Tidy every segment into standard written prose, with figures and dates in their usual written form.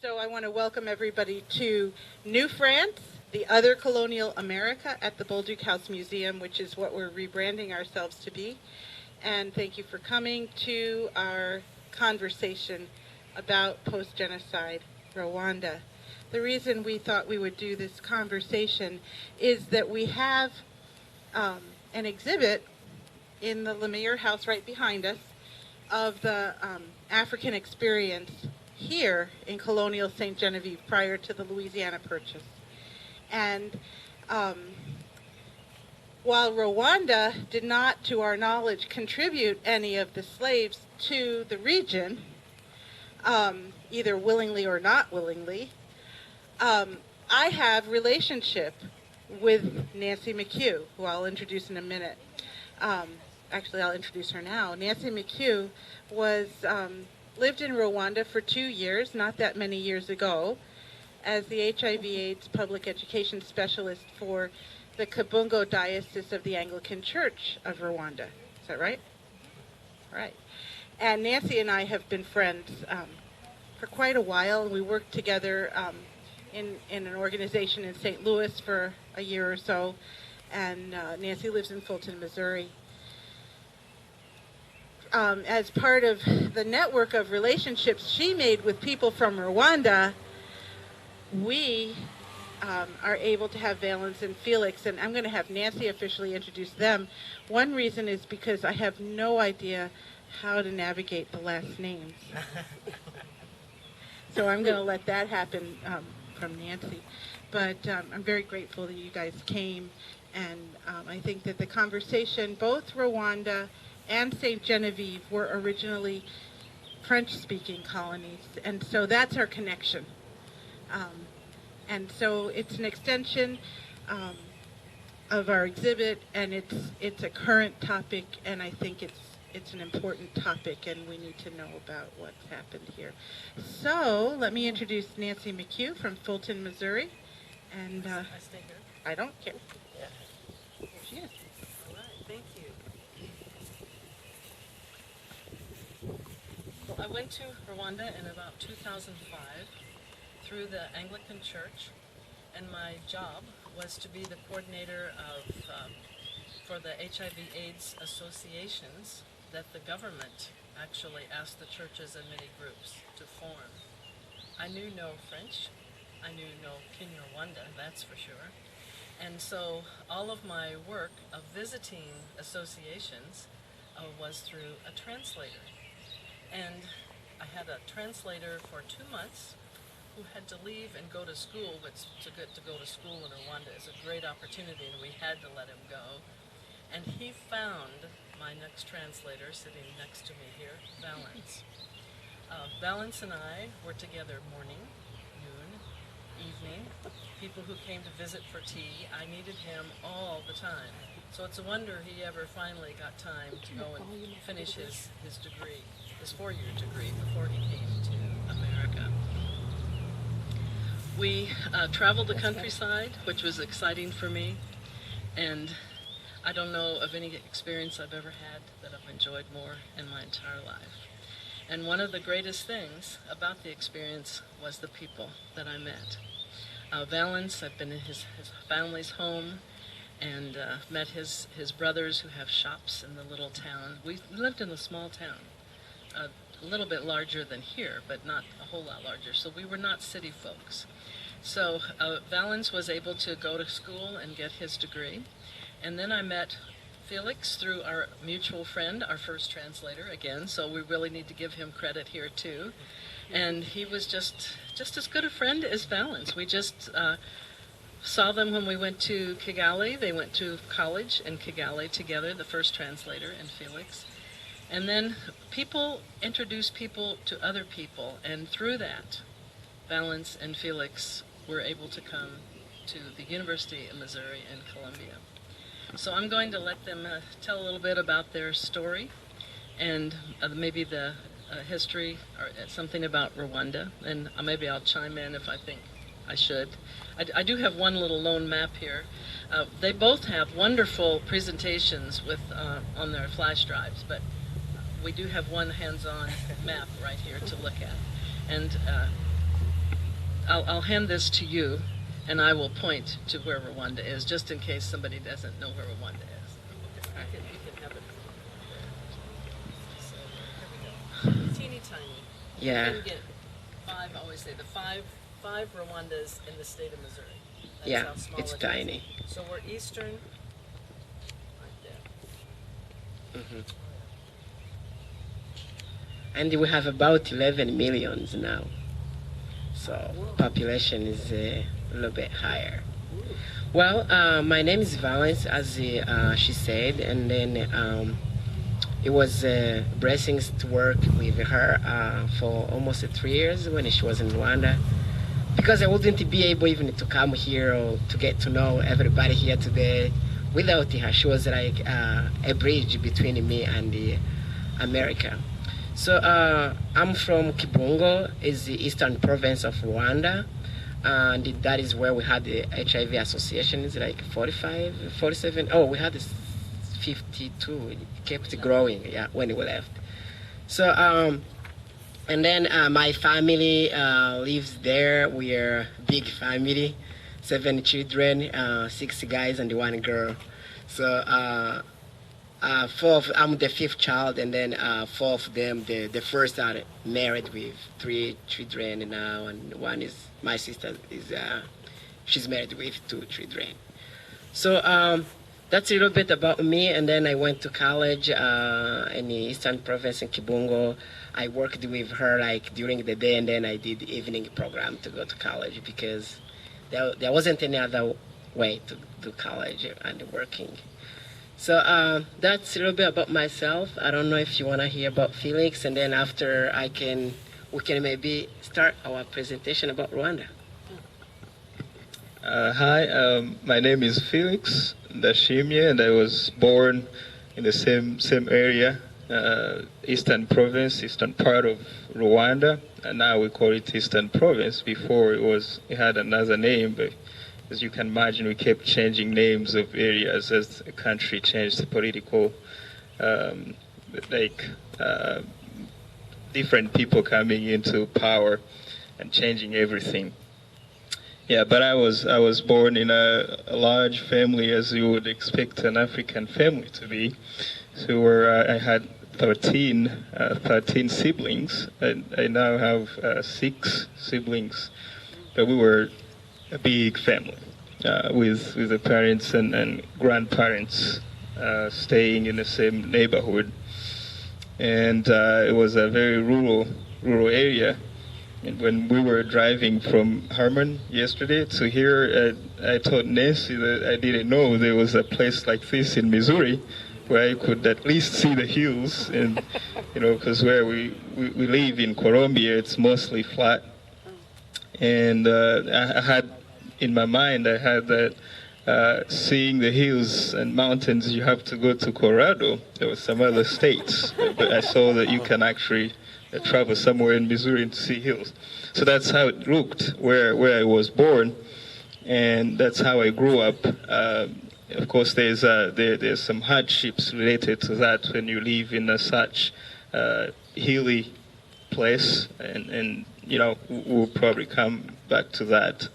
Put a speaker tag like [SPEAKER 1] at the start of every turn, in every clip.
[SPEAKER 1] So I want to welcome everybody to New France, the other colonial America at the Bolduc House Museum, which is what we're rebranding ourselves to be. And thank you for coming to our conversation about post-genocide Rwanda. The reason we thought we would do this conversation is that we have an exhibit in the Lemire House right behind us of the African experience here in colonial St. Genevieve prior to the Louisiana Purchase. And while Rwanda did not, to our knowledge, contribute any of the slaves to the region, either willingly or not willingly, I have relationship with Nancy McHugh, who I'll introduce in a minute. Actually, I'll introduce her now. Nancy McHugh was lived in Rwanda for 2 years, not that many years ago, as the HIV/AIDS public education specialist for the Kibungo Diocese of the Anglican Church of Rwanda. Is that right? Right. And Nancy and I have been friends for quite a while. We worked together in an organization in St. Louis for a year or so, and Nancy lives in Fulton, Missouri. As part of the network of relationships she made with people from Rwanda, we are able to have Valence and Felix, and I'm going to have Nancy officially introduce them. One reason is because I have no idea how to navigate the last names. So I'm going to let that happen from Nancy. But I'm very grateful that you guys came, and I think that the conversation, both Rwanda and St. Genevieve were originally French-speaking colonies, and so that's our connection. And so it's an extension of our exhibit, and it's a current topic, and I think it's an important topic, and we need to know about what's happened here. So let me introduce Nancy McHugh from Fulton, Missouri, and
[SPEAKER 2] I stay here.
[SPEAKER 1] I don't care.
[SPEAKER 2] Yeah.
[SPEAKER 1] Here she is.
[SPEAKER 2] All right, thank you. Well, I went to Rwanda in about 2005 through the Anglican Church, and my job was to be the coordinator of for the HIV/AIDS associations that the government actually asked the churches and many groups to form. I knew no French. I knew no Kinyarwanda, that's for sure. And so all of my work of visiting associations was through a translator. And I had a translator for 2 months who had to leave and go to school, but to go to school in Rwanda is a great opportunity, and we had to let him go. And he found my next translator sitting next to me here, Valence. Valence and I were together morning, noon, evening. People who came to visit for tea, I needed him all the time. So it's a wonder he ever finally got time to go and finish his degree, his 4-year degree, before he came to America. We traveled the countryside, which was exciting for me, and I don't know of any experience I've ever had that I've enjoyed more in my entire life. And one of the greatest things about the experience was the people that I met. Valence, I've been in his family's home and met his brothers who have shops in the little town. We lived in a small town, a little bit larger than here, but not a whole lot larger, so we were not city folks. So Valence was able to go to school and get his degree, and then I met Felix through our mutual friend, our first translator again, so we really need to give him credit here too. And he was just as good a friend as Valence. We just saw them when we went to Kigali. They went to college in Kigali together, the first translator and Felix. And then people introduce people to other people, and through that, Valence and Felix were able to come to the University of Missouri in Columbia. So I'm going to let them tell a little bit about their story and maybe the history or something about Rwanda, and maybe I'll chime in if I think I should. I do have one little lone map here. They both have wonderful presentations with on their flash drives, but we do have one hands-on map right here to look at. And I'll hand this to you, and I will point to where Rwanda is, just in case somebody doesn't know where Rwanda is. You can have it. So, here we go. Teeny tiny.
[SPEAKER 3] Yeah.
[SPEAKER 2] You can get five, I always say, the five Rwandas in the state of Missouri. That's
[SPEAKER 3] Yeah,
[SPEAKER 2] how small
[SPEAKER 3] it's
[SPEAKER 2] it is.
[SPEAKER 3] tiny.
[SPEAKER 2] So we're eastern, right there.
[SPEAKER 3] Hmm. And we have about 11 millions now. So population is a little bit higher. Well, my name is Valence, as she said, and then it was blessings to work with her for almost 3 years when she was in Rwanda. Because I wouldn't be able even to come here or to get to know everybody here today without her. She was like a bridge between me and America. So I'm from Kibungo, is the eastern province of Rwanda. And that is where we had the HIV association. It's like 45, 47. Oh, we had 52. It kept growing, yeah, when we left. So, and then my family lives there. We are a big family, 7 children, 6 guys and 1 girl. So I'm the 5th child, and then 4 of them, the first are married with 3 children now, and one is my sister is she's married with 2 children. So that's a little bit about me, and then I went to college in the Eastern Province in Kibungo. I worked with her like during the day, and then I did the evening program to go to college because there wasn't any other way to do college and working. So that's a little bit about myself. I don't know if you want to hear about Felix, and then after we can maybe start our presentation about Rwanda.
[SPEAKER 4] Hi, my name is Felix Ndashimye, and I was born in the same area, Eastern Province, eastern part of Rwanda, and now we call it Eastern Province. Before it had another name, but as you can imagine, we kept changing names of areas as the country changed the political, different people coming into power and changing everything. Yeah, but I was born in a large family, as you would expect an African family to be. So I had 13 siblings. I now have 6 siblings, but we were a big family with the parents and grandparents staying in the same neighborhood, and it was a very rural area. And when we were driving from Harmon yesterday to here, I told Nancy that I didn't know there was a place like this in Missouri where I could at least see the hills, and because where we live in Colombia, it's mostly flat. And I had in my mind, I had that seeing the hills and mountains, you have to go to Colorado. There were some other states, but I saw that you can actually travel somewhere in Missouri to see hills. So that's how it looked where I was born, and that's how I grew up. Of course, there's some hardships related to that when you live in such hilly place, and we'll probably come back to that.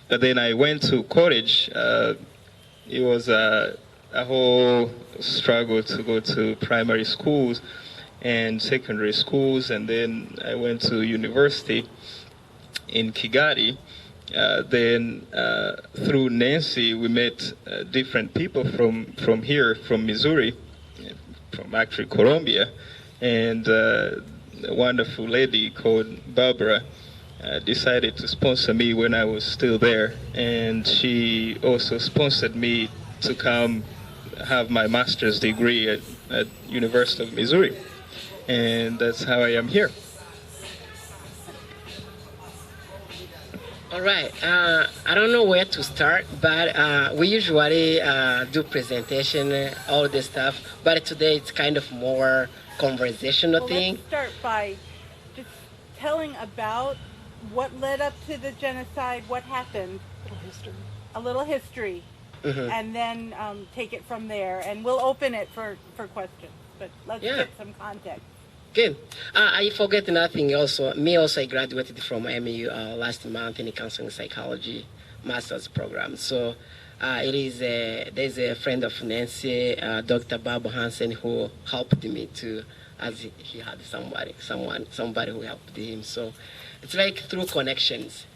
[SPEAKER 4] But then I went to college. It was a whole struggle to go to primary schools and secondary schools, and then I went to university in Kigali. Then through Nancy, we met different people from here, from Missouri, from actually Colombia, and a wonderful lady called Barbara decided to sponsor me when I was still there, and she also sponsored me to come have my master's degree at University of Missouri, and that's how I am here.
[SPEAKER 3] All right. I don't know where to start, but we usually do presentation, all this stuff. But today it's kind of more conversational thing.
[SPEAKER 1] Let's start by just telling about what led up to the genocide, what happened, a little history, and then take it from there. And we'll open it for questions, but let's get some context.
[SPEAKER 3] Good. I forget nothing also. Me also, I graduated from MU last month in the counseling psychology master's program. So it is there's a friend of Nancy, Dr. Bob Hansen, who helped me to, as he had somebody who helped him. So it's like through connections.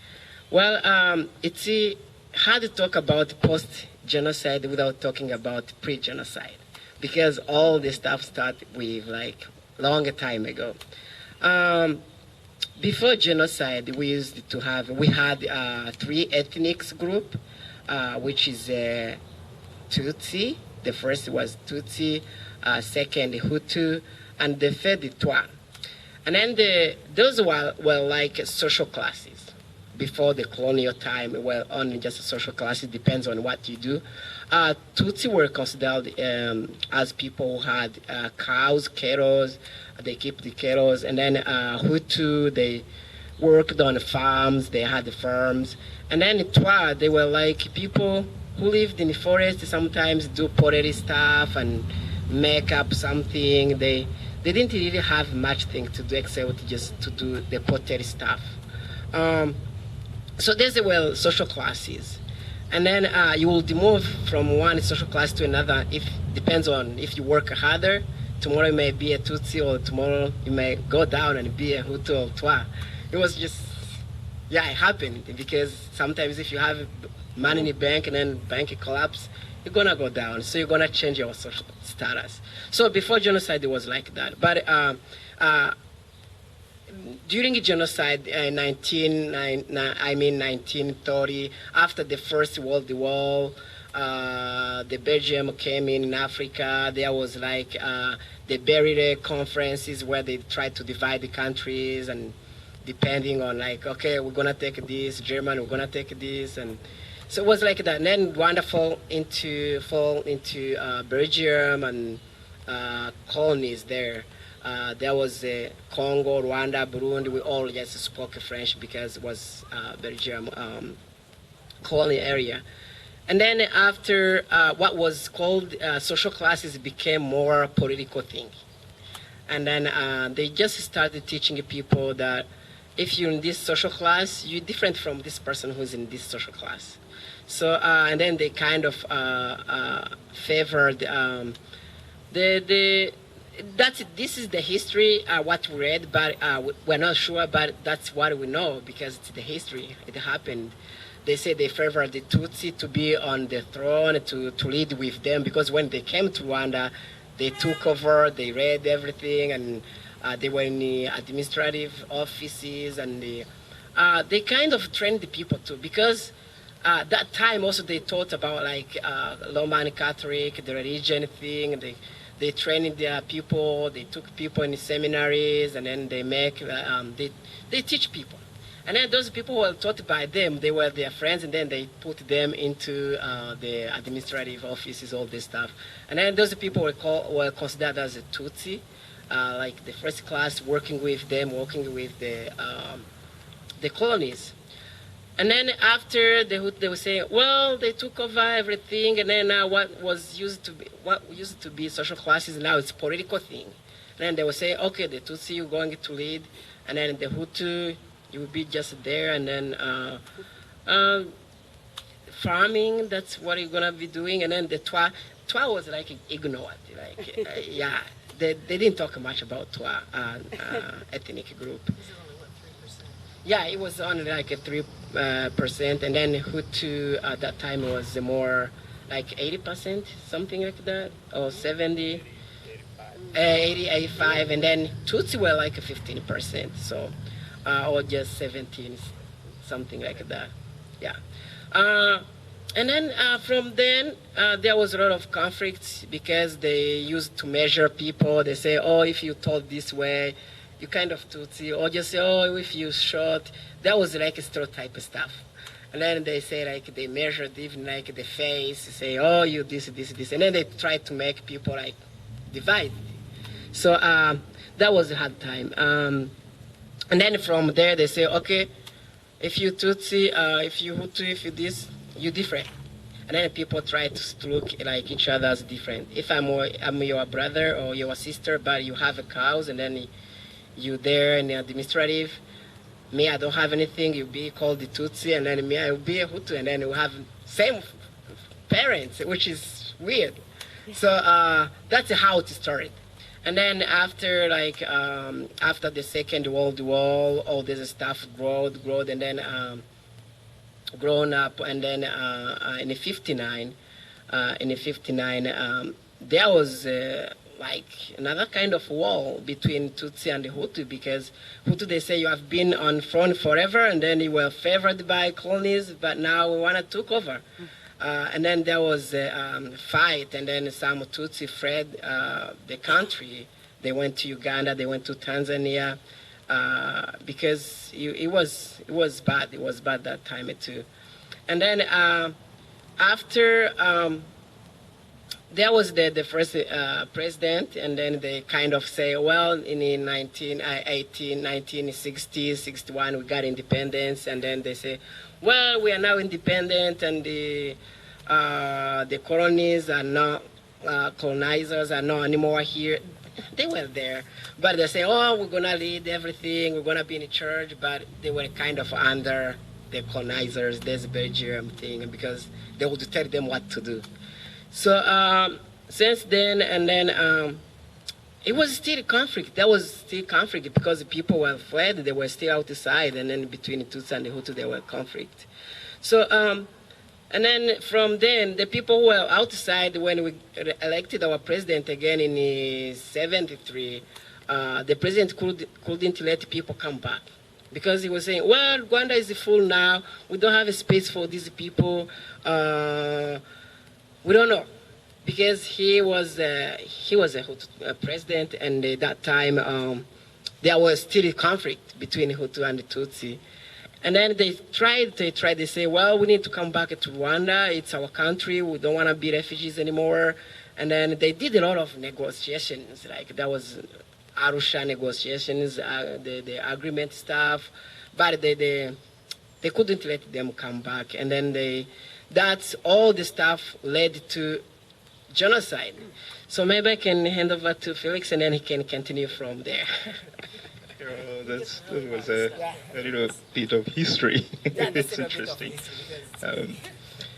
[SPEAKER 3] Well, it's hard to talk about post-genocide without talking about pre-genocide, because all this stuff started with like long time ago. Before genocide, we had three ethnic group, which is Tutsi. The first was Tutsi, second Hutu, and the third Twa. And then those were like social classes. Before the colonial time, well, only just a social class. It depends on what you do. Tutsi were considered as people who had cows, cattle. They keep the cattle, and then Hutu, they worked on farms. They had the farms, and then Twa, they were like people who lived in the forest. Sometimes do pottery stuff and make up something. They didn't really have much thing to do except just to do the pottery stuff. So there's well social classes, and then you will move from one social class to another. If depends on if you work harder. Tomorrow you may be a Tutsi, or tomorrow you may go down and be a Hutu or Twa. It was just, yeah, it happened because sometimes if you have money in the bank and then bank collapse, you're gonna go down. So you're gonna change your social status. So before genocide, it was like that. But during the genocide in 1930, after the First World War, the Belgium came in Africa. There was like the Berry conferences where they tried to divide the countries, and depending on like, okay, we're gonna take this, German, we're gonna take this, and so it was like that. And then Rwanda fall into Belgium and colonies there. There was Congo, Rwanda, Burundi. We all just spoke French because it was Belgium colony area. And then after what was called social classes became more political thing. And then they just started teaching people that if you're in this social class, you're different from this person who's in this social class. So, and then they kind of favored this is the history, what we read, but we're not sure, but that's what we know because it's the history. It happened. They say they favored the Tutsi to be on the throne, to lead with them, because when they came to Rwanda, they took over, they read everything, and they were in the administrative offices, and they kind of trained the people too, because that time also they taught about like Roman Catholic, the religion thing. They trained their people, they took people in the seminaries, and then they they teach people. And then those people were taught by them, they were their friends, and then they put them into the administrative offices, all this stuff. And then those people were considered as a Tutsi, like the first class, working with them, working with the colonies. And then after they would say, well, they took over everything, and then now what used to be social classes, now it's political thing. And then they would say, okay, the Tutsi you're going to lead, and then the Hutu you will be just there, and then farming, that's what you're gonna be doing, and then the Twa was like ignored, like yeah, they didn't talk much about Twa ethnic group. Yeah, it was only like a 3%, and then Hutu at that time was more like 80%, something like that, or 70, 80, 85, and then Tutsi were like 15%, so or just 17, something like that. Yeah, and then from then there was a lot of conflicts because they used to measure people. They say, oh, if you talk this way, you kind of Tutsi, or just say, oh, if you short. That was like a stereotype stuff. And then they say, like, they measured even like the face, say, oh, you this, and then they try to make people like divide. So that was a hard time. And then from there they say, okay, if you Tutsi, if you Hutu, if you this, you different. And then people try to look like each other as different. If I'm your brother or your sister, but you have a cows, and then you there in the administrative. Me, I don't have anything. You be called the Tutsi, and then me, I will be a Hutu, and then we have same parents, which is weird. So that's how it started. And then after after the Second World War, all this stuff growed, and then grown up, and then in the '59, there was like another kind of wall between Tutsi and the Hutu, because Hutu, they say, you have been on front forever, and then you were favored by colonies, but now we want to take over. And then there was a fight, and then some Tutsi fled the country. They went to Uganda, they went to Tanzania, because it was bad. It was bad that time too. And then after there was the first president, and then they kind of say, well, in the 1960, 61, we got independence, and then they say, well, we are now independent, and the colonies are not, colonizers are not anymore here. They were there, but they say, oh, we're going to lead everything, we're going to be in the church, but they were kind of under the colonizers, this Belgium thing, because they would tell them what to do. So since then, and then it was still conflict. There was still conflict because the people were fled, they were still outside, and then between the Tutsi and the Hutu, there were conflict. So, and then from then, the people who were outside, when we elected our president again in '73, the president couldn't let people come back, because he was saying, well, Rwanda is full now, we don't have a space for these people, we don't know. Because he was a Hutu president, and at that time there was still a conflict between Hutu and the Tutsi. And then they tried to say, well, we need to come back to Rwanda, it's our country, we don't want to be refugees anymore. And then they did a lot of negotiations, like there was Arusha negotiations, the agreement stuff, but they couldn't let them come back. And then that's all the stuff led to genocide. So maybe I can hand over to Felix, and then he can continue from there.
[SPEAKER 4] That was a little bit of history. It's interesting.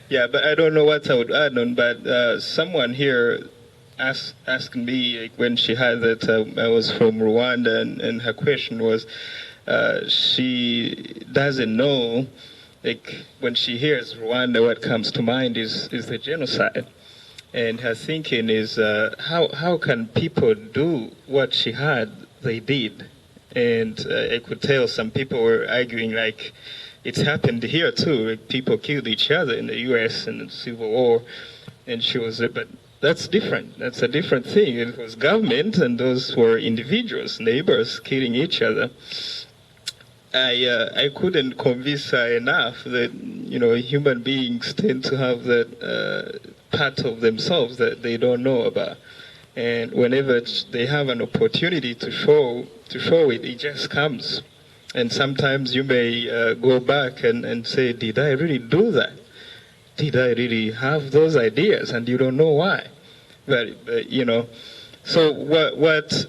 [SPEAKER 4] Yeah, but I don't know what I would add on, but someone here asked me, like, when she had that I was from Rwanda, and her question was, she doesn't know, like, when she hears Rwanda, what comes to mind is the genocide. And her thinking is, how can people do what she had, they did? And I could tell some people were arguing, like, it's happened here too. Like, people killed each other in the U.S. in the Civil War. And she was, but that's different. That's a different thing. It was government, and those were individuals, neighbors, killing each other. I couldn't convince her enough that, human beings tend to have that part of themselves that they don't know about. And whenever they have an opportunity to show it, it just comes. And sometimes you may go back and say, did I really do that? Did I really have those ideas? And you don't know why. But so what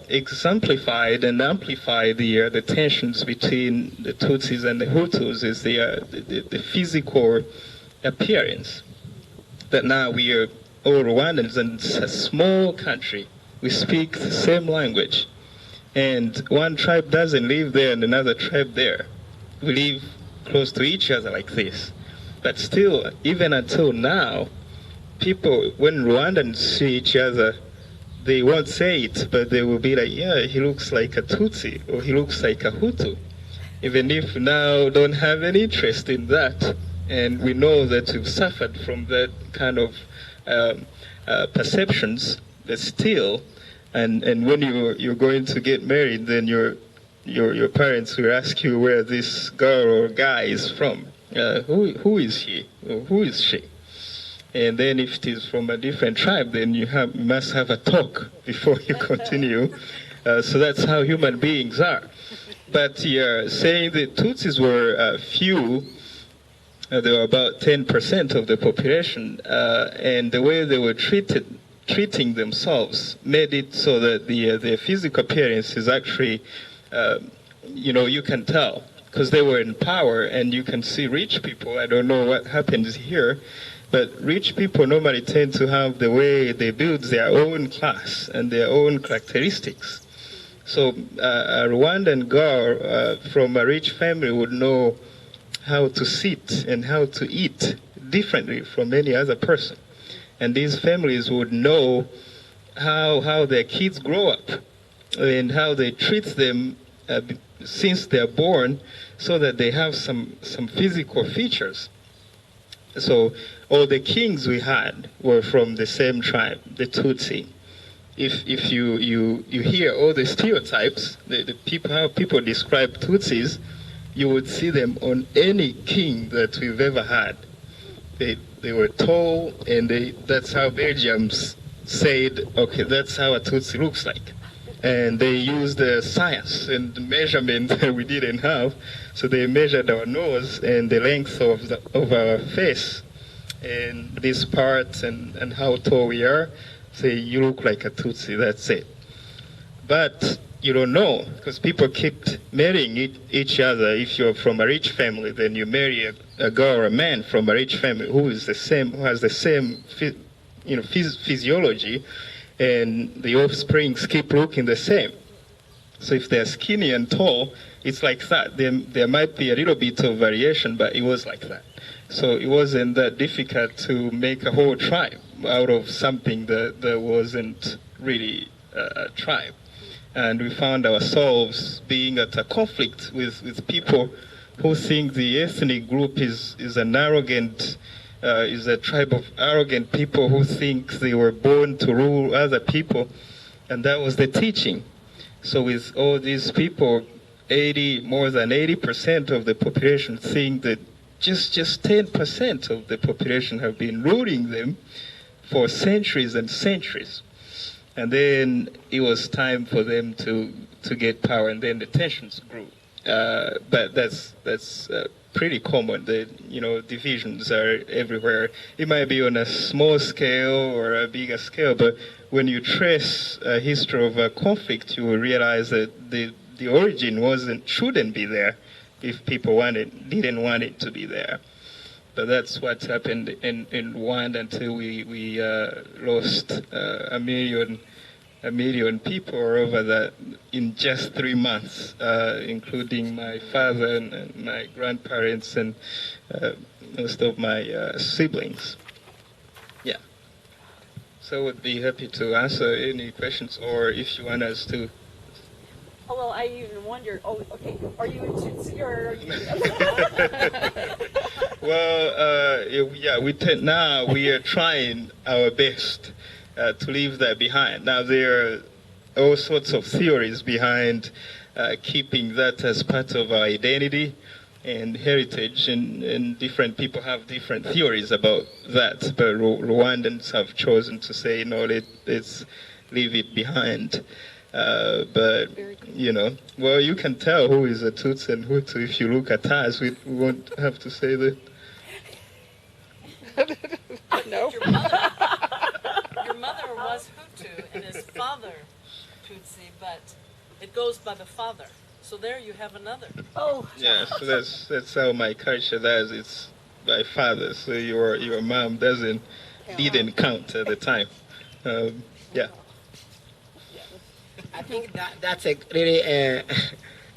[SPEAKER 4] exemplified and amplified the tensions between the Tutsis and the Hutus is the physical appearance. That now we are all Rwandans, and it's a small country. We speak the same language. And one tribe doesn't live there and another tribe there. We live close to each other like this. But still, even until now, people, when Rwandans see each other, they won't say it, but they will be like, yeah, he looks like a Tutsi, or he looks like a Hutu. Even if now don't have any interest in that. And we know that we've suffered from that kind of perceptions, but still, and when you're going to get married, then your parents will ask you where this girl or guy is from. Who is he? Or who is she? And then if it is from a different tribe, then you must have a talk before you continue. So that's how human beings are. But you're saying the Tutsis were few. They were about 10% of the population, and the way they were treated treating themselves made it so that their physical appearance is actually, you can tell because they were in power, and you can see rich people. I don't know what happens here, but rich people normally tend to have the way they build their own class and their own characteristics. So a Rwandan girl from a rich family would know how to sit and how to eat differently from any other person. And these families would know how their kids grow up and how they treat them since they're born, so that they have some physical features. So all the kings we had were from the same tribe, the Tutsi. If you hear all the stereotypes, the people, how people describe Tutsis, you would see them on any king that we've ever had. They were tall, and that's how Belgians said, okay, that's how a Tutsi looks like. And they used the science and the measurement that we didn't have. So they measured our nose and the length of our face and this part and how tall we are. Say, you look like a Tutsi, that's it. But you don't know, because people keep marrying each other. If you're from a rich family, then you marry a girl or a man from a rich family who has the same physiology, and the offsprings keep looking the same. So if they're skinny and tall, it's like that. There might be a little bit of variation, but it was like that. So it wasn't that difficult to make a whole tribe out of something that wasn't really a tribe. And we found ourselves being at a conflict with people who think the ethnic group is an arrogant, is a tribe of arrogant people who think they were born to rule other people. And that was the teaching. So with all these people, more than 80% of the population think that just 10% of the population have been ruling them for centuries and centuries. And then it was time for them to get power, and then the tensions grew. But that's pretty common. Divisions are everywhere. It might be on a small scale or a bigger scale, but when you trace a history of a conflict, you will realize that the origin shouldn't be there if people didn't want it to be there. But that's what happened in Rwanda until we lost a million people over that in just 3 months, including my father and my grandparents and most of my siblings. Yeah. So I would be happy to answer any questions, or if you want us to.
[SPEAKER 5] Oh, well, I even wondered, okay, are you a Tutsi or are you...
[SPEAKER 4] Well, we are trying our best to leave that behind. Now, there are all sorts of theories behind keeping that as part of our identity and heritage, and different people have different theories about that, but Rwandans have chosen to say, no, let's leave it behind. But, you can tell who is a Tutsi and Hutu if you look at us. We won't have to say that.
[SPEAKER 5] No.
[SPEAKER 2] Your mother was Hutu and his father Tutsi, but it goes by the father. So there you have another.
[SPEAKER 5] Oh.
[SPEAKER 4] Yeah, so that's how my culture does. It's by father. So your mom didn't count at the time. Yeah.
[SPEAKER 3] I think that's a really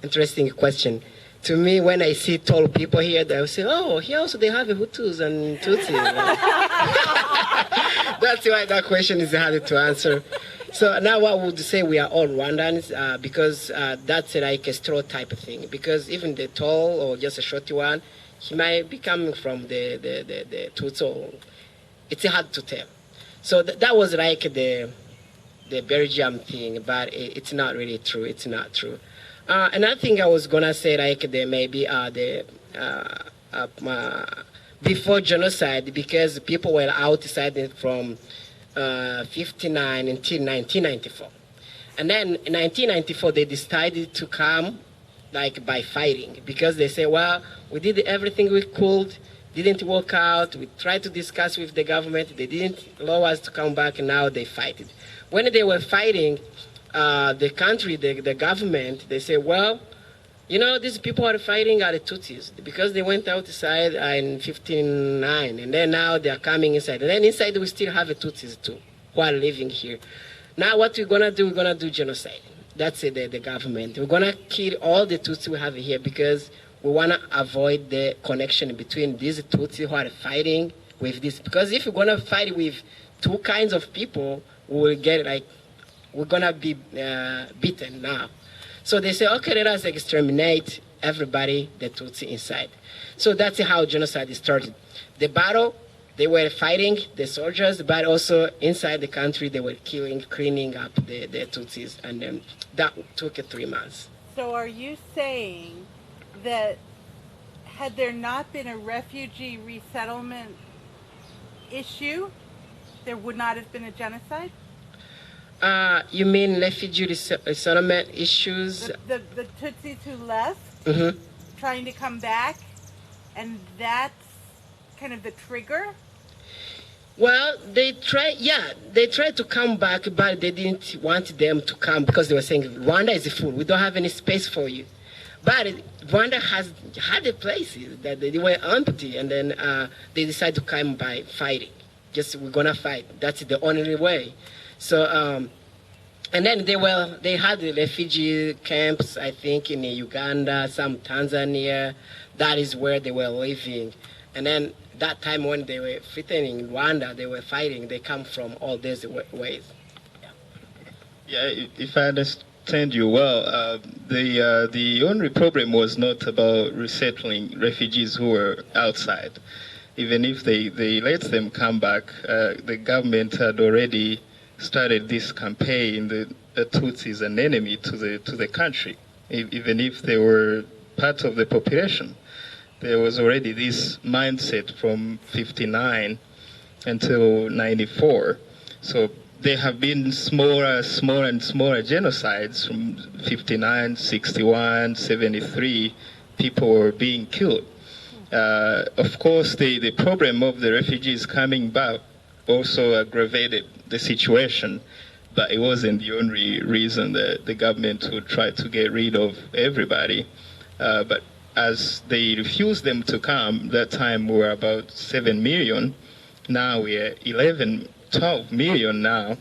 [SPEAKER 3] interesting question. To me, when I see tall people here, they'll say, oh, here also they have Hutus and Tutsis. That's why that question is hard to answer. So now what would say we are all Rwandans, because that's like a stereotype thing. Because even the tall or just a short one, he might be coming from the Tutsi. It's hard to tell. So that was like the Belgium thing, but it's not really true. It's not true. Another thing I was gonna say, like there may be before genocide, because people were outside from 59 until 1994, and then in 1994 they decided to come like by fighting, because they say, well, we did everything we could, didn't work out. We tried to discuss with the government. They didn't allow us to come back, and now they fight it. When they were fighting, the country, the government, they say, well, you know, these people are fighting are the Tutsis because they went outside in 59, and then now they are coming inside. And then inside we still have the Tutsis too, who are living here. Now what we're gonna do, we're gonna do genocide. That's it, the government. We're gonna kill all the Tutsi we have here because we wanna avoid the connection between these Tutsi who are fighting with this. Because if we're gonna fight with two kinds of people, we will get like, we're gonna be beaten now. So they say, okay, let us exterminate everybody, the Tutsi inside. So that's how genocide started. The battle, they were fighting the soldiers, but also inside the country, they were killing, cleaning up the Tutsis, and that took 3 months.
[SPEAKER 1] So are you saying that had there not been a refugee resettlement issue, there would not have been a genocide?
[SPEAKER 3] You mean refugee resettlement issues?
[SPEAKER 1] The Tutsis who left,
[SPEAKER 3] Mm-hmm.
[SPEAKER 1] trying to come back, and that's kind of the trigger?
[SPEAKER 3] Well, they tried to come back, but they didn't want them to come because they were saying, Rwanda is full, we don't have any space for you. But Rwanda had the places that they were empty, and then they decided to come by fighting. Just, we're gonna fight, that's the only way. So, and then they had the refugee camps, I think, in Uganda, some Tanzania. That is where they were living. And then that time when they were fighting Rwanda, they were fighting, they come from all these ways.
[SPEAKER 4] Yeah, if I understand you well, the only problem was not about resettling refugees who were outside. Even if they let them come back, the government had already started this campaign. The Tutsis an enemy to the country, even if they were part of the population. There was already this mindset from 59 until 94. So there have been smaller and smaller genocides from 59, 61, 73. People were being killed. Of course, the problem of the refugees coming back also aggravated the situation, but it wasn't the only reason that the government would try to get rid of everybody. But as they refused them to come, that time we were about 7 million. Now we're 11, 12 million now,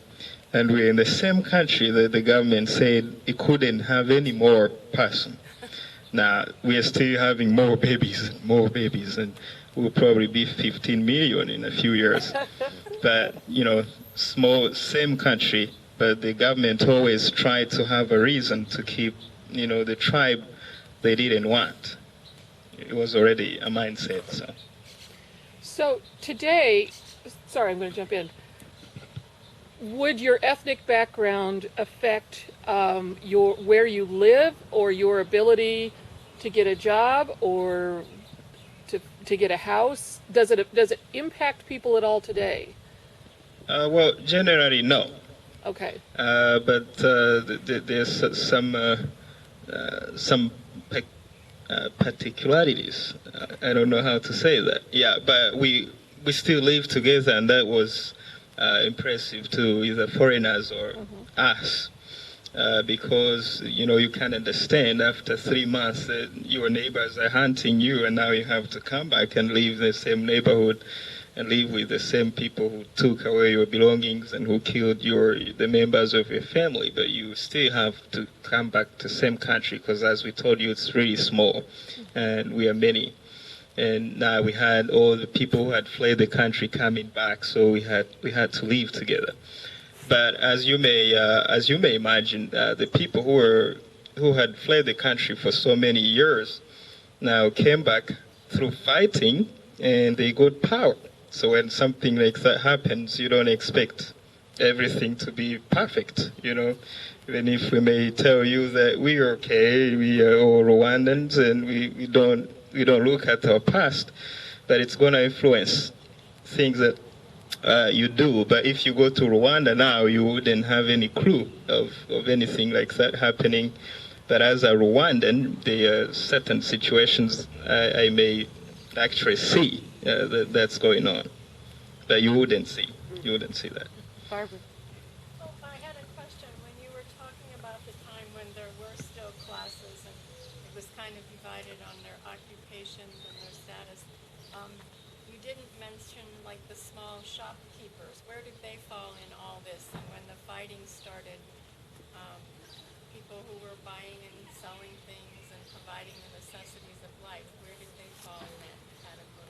[SPEAKER 4] and we're in the same country that the government said it couldn't have any more person. Now we are still having more babies, and we'll probably be 15 million in a few years. But, you know, same country, but the government always tried to have a reason to keep, you know, the tribe they didn't want. It was already a mindset, so.
[SPEAKER 6] So today, sorry, I'm going to jump in. Would your ethnic background affect where you live or your ability to get a job or to get a house? Does it impact people at all today?
[SPEAKER 4] Well, generally no.
[SPEAKER 6] Okay.
[SPEAKER 4] But there's some particularities. I don't know how to say that. Yeah, but we still live together, and that was impressive to either foreigners or us, because you know you can understand after 3 months that your neighbors are hunting you, and now you have to come back and live in the same neighborhood and live with the same people who took away your belongings and who killed the members of your family. But you still have to come back to the same country because, as we told you, it's really small, and we are many. And now we had all the people who had fled the country coming back, so we had to live together. But as you may imagine, the people who had fled the country for so many years now came back through fighting, and they got power. So when something like that happens, you don't expect everything to be perfect, you know. Even if we may tell you that we are okay, we are all Rwandans, and we don't look at our past, but it's going to influence things that you do. But if you go to Rwanda now, you wouldn't have any clue of anything like that happening. But as a Rwandan, there are certain situations I may actually see that's going on that you wouldn't see. You wouldn't see that.
[SPEAKER 1] Barbara.
[SPEAKER 7] Oh, I had a question. When you were talking about the time when there were still classes and it was kind of divided on their occupations and their status, you didn't mention like the small shopkeepers. Where did they fall in all this? And when the fighting started, people who were buying and selling things and providing the necessities of life, where did they fall in that category?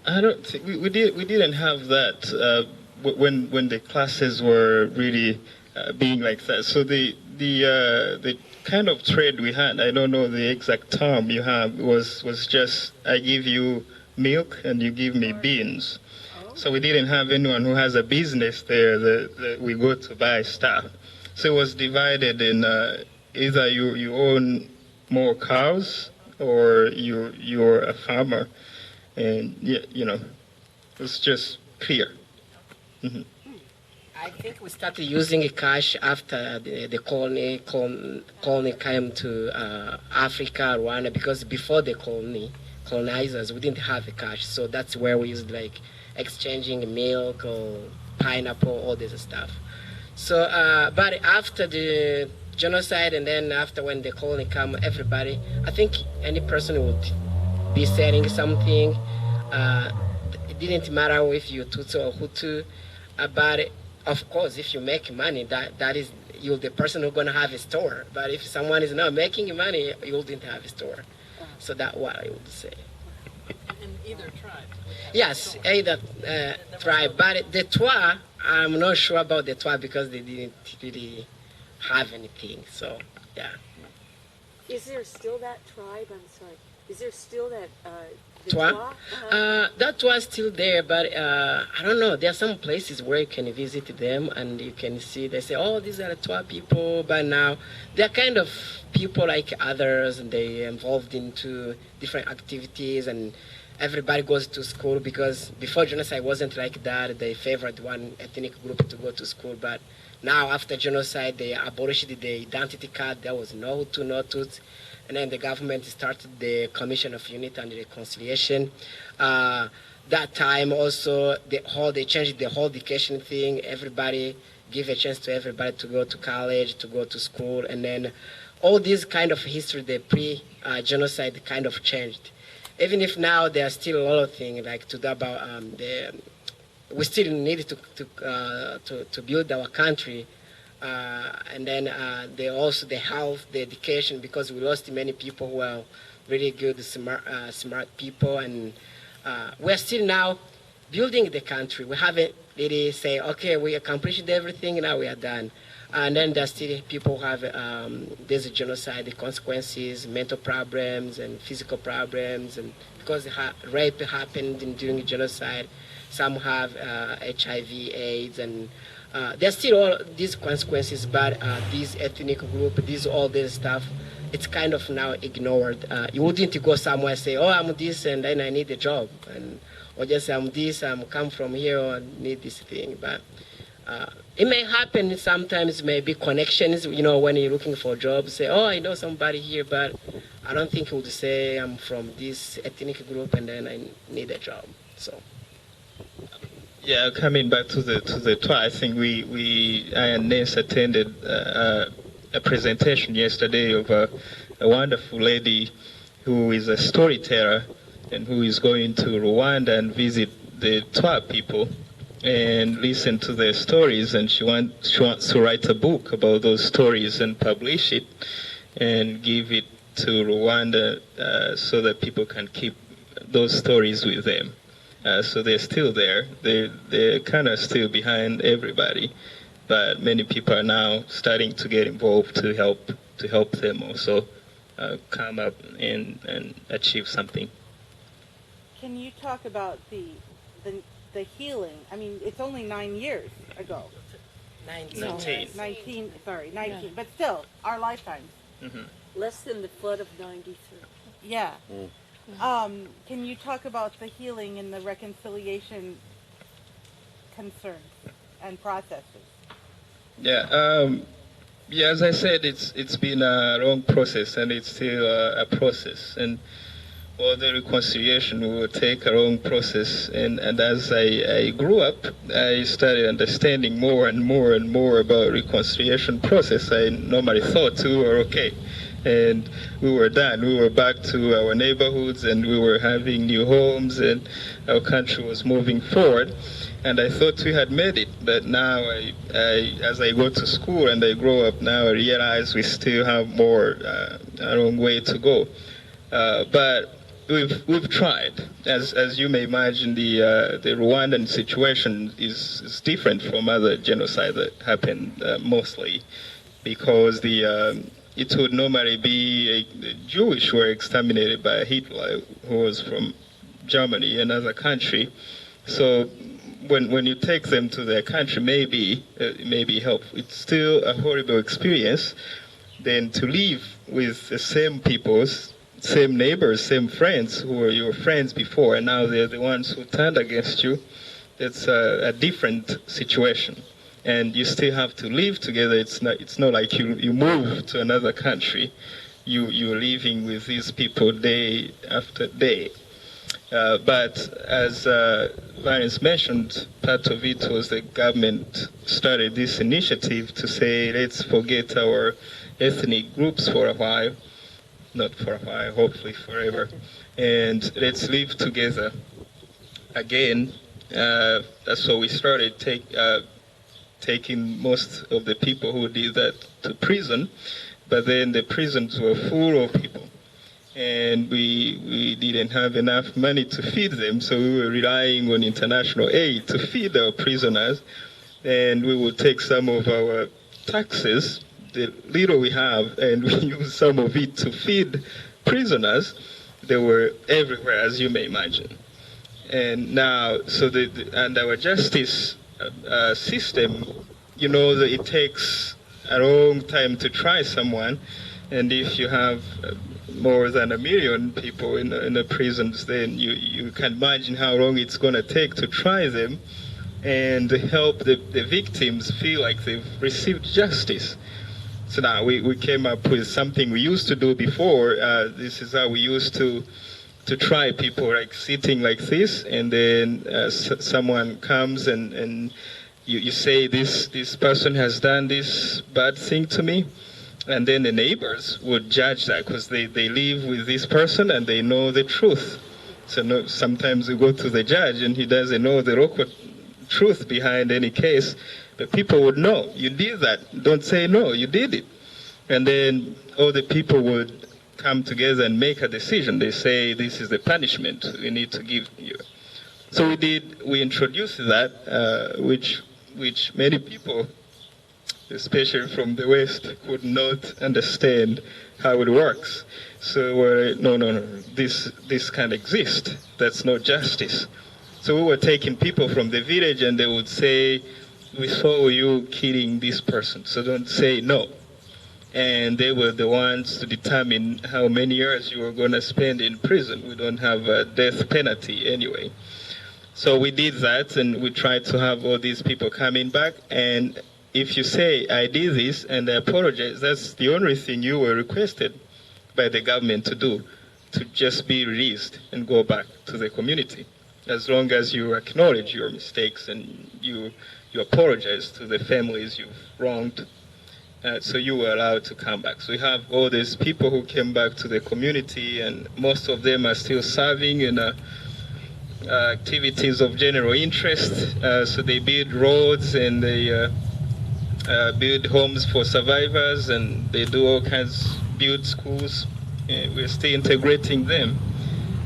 [SPEAKER 4] I don't think we didn't have that when the classes were really being like that. So the kind of trade we had, I don't know the exact term you have, was just I give you milk and you give me beans. So we didn't have anyone who has a business there that we go to buy stuff. So it was divided in either you own more cows or you're a farmer. And it's just clear. Mm-hmm.
[SPEAKER 3] I think we started using cash after the colony came to Africa, Rwanda, because before the colonizers, we didn't have a cash. So that's where we used like exchanging milk or pineapple, all this stuff. So, but after the genocide and then after when the colony came, everybody, I think any person would be selling something. It didn't matter if you're Tutsi or Hutu, but of course, if you make money, that is you're the person who's gonna have a store. But if someone is not making money, you wouldn't have a store. So that's what I would say.
[SPEAKER 2] In either tribe.
[SPEAKER 3] Yes, either tribe, but the Twa, I'm not sure about the Twa because they didn't really have anything. So yeah.
[SPEAKER 5] Is there still that tribe? I'm sorry. Is there still that the
[SPEAKER 3] Twa?
[SPEAKER 5] Twa?
[SPEAKER 3] That was still there, but I don't know. There are some places where you can visit them and you can see, they say, oh, these are the Twa people, but now they're kind of people like others and they're involved into different activities and everybody goes to school because before genocide wasn't like that. They favored one ethnic group to go to school, but now after genocide, they abolished the identity card. There was no Hutu, no Tutsi. And then the government started the Commission of Unity and Reconciliation. That time also, they changed the whole education thing. Everybody give a chance to everybody to go to college, to go to school. And then all this kind of history, the pre-genocide kind of changed. Even if now there are still a lot of things like to do about we still need to build our country. And then the health, the education, because we lost many people who are really good, smart people, and we're still now building the country. We haven't really say, okay, we accomplished everything, now we are done. And then there's still people who have there's genocide, the consequences, mental problems, and physical problems, and because rape happened during genocide, some have HIV, AIDS, and there's still all these consequences, but this ethnic group, all this stuff, it's kind of now ignored. You wouldn't go somewhere and say, oh, I'm this and then I need a job, or just I'm this, I'm come from here, or I need this thing. But it may happen sometimes, maybe connections, when you're looking for a job, say, oh, I know somebody here, but I don't think he would say I'm from this ethnic group and then I need a job. So.
[SPEAKER 4] Yeah, coming back to the Twa, I think I and Ness attended a presentation yesterday of a wonderful lady who is a storyteller and who is going to Rwanda and visit the Twa people and listen to their stories, and she wants to write a book about those stories and publish it and give it to Rwanda so that people can keep those stories with them. So they're still there. They're kind of still behind everybody, but many people are now starting to get involved to help them also come up and achieve something.
[SPEAKER 1] Can you talk about the healing? I mean, it's only 9 years ago.
[SPEAKER 3] 19.
[SPEAKER 1] 19, sorry, 19.
[SPEAKER 6] Yeah.
[SPEAKER 1] But still, our lifetimes.
[SPEAKER 4] Mm-hmm.
[SPEAKER 5] Less than the flood of 93.
[SPEAKER 1] Yeah. Can you talk about the healing and the reconciliation concerns and processes?
[SPEAKER 4] Yeah. As I said, it's been a long process, and it's still a process. And all the reconciliation will take a long process. And as I grew up, I started understanding more and more and more about reconciliation process. I normally thought we were okay. And we were done. We were back to our neighborhoods and we were having new homes and our country was moving forward. And I thought we had made it. But now, as I go to school and I grow up now, I realize we still have more, a long way to go. But we've tried. As you may imagine, the Rwandan situation is different from other genocides that happened mostly because it would normally be the Jewish were exterminated by Hitler, who was from Germany, another country. So when you take them to their country, maybe it may be helpful. It's still a horrible experience. Then to live with the same peoples, same neighbors, same friends who were your friends before, and now they're the ones who turned against you. It's a different situation. And you still have to live together. It's not like you move to another country. You're living with these people day after day. But as Valens mentioned, part of it was the government started this initiative to say, let's forget our ethnic groups for a while, not for a while, hopefully forever, and let's live together again. That's what we started taking most of the people who did that to prison, but then the prisons were full of people. And we didn't have enough money to feed them, so we were relying on international aid to feed our prisoners. And we would take some of our taxes, the little we have, and we use some of it to feed prisoners. They were everywhere, as you may imagine. And now, and our justice system, you know, that it takes a long time to try someone, and if you have more than 1 million people in the prisons, then you can imagine how long it's going to take to try them and help the victims feel like they've received justice. So now we came up with something we used to do before. This is how we used to try people, like sitting like this, and then someone comes and you say, this person has done this bad thing to me. And then the neighbors would judge that because they live with this person and they know the truth. So sometimes we go to the judge and he doesn't know the local truth behind any case, but people would know, you did that. Don't say no, you did it. And then all the people would come together and make a decision. They say, this is the punishment we need to give you. So we introduced that, which many people, especially from the West, could not understand how it works. So no, this can't exist. That's not justice. So we were taking people from the village and they would say, we saw you killing this person, so don't say no. And they were the ones to determine how many years you were going to spend in prison. We don't have a death penalty anyway. So we did that, and we tried to have all these people coming back. And if you say, I did this and I apologize, that's the only thing you were requested by the government to do, to just be released and go back to the community. As long as you acknowledge your mistakes and you apologize to the families you've wronged, so you were allowed to come back. So we have all these people who came back to the community, and most of them are still serving in activities of general interest. So they build roads and they build homes for survivors, and they do all kinds, build schools. We're still integrating them,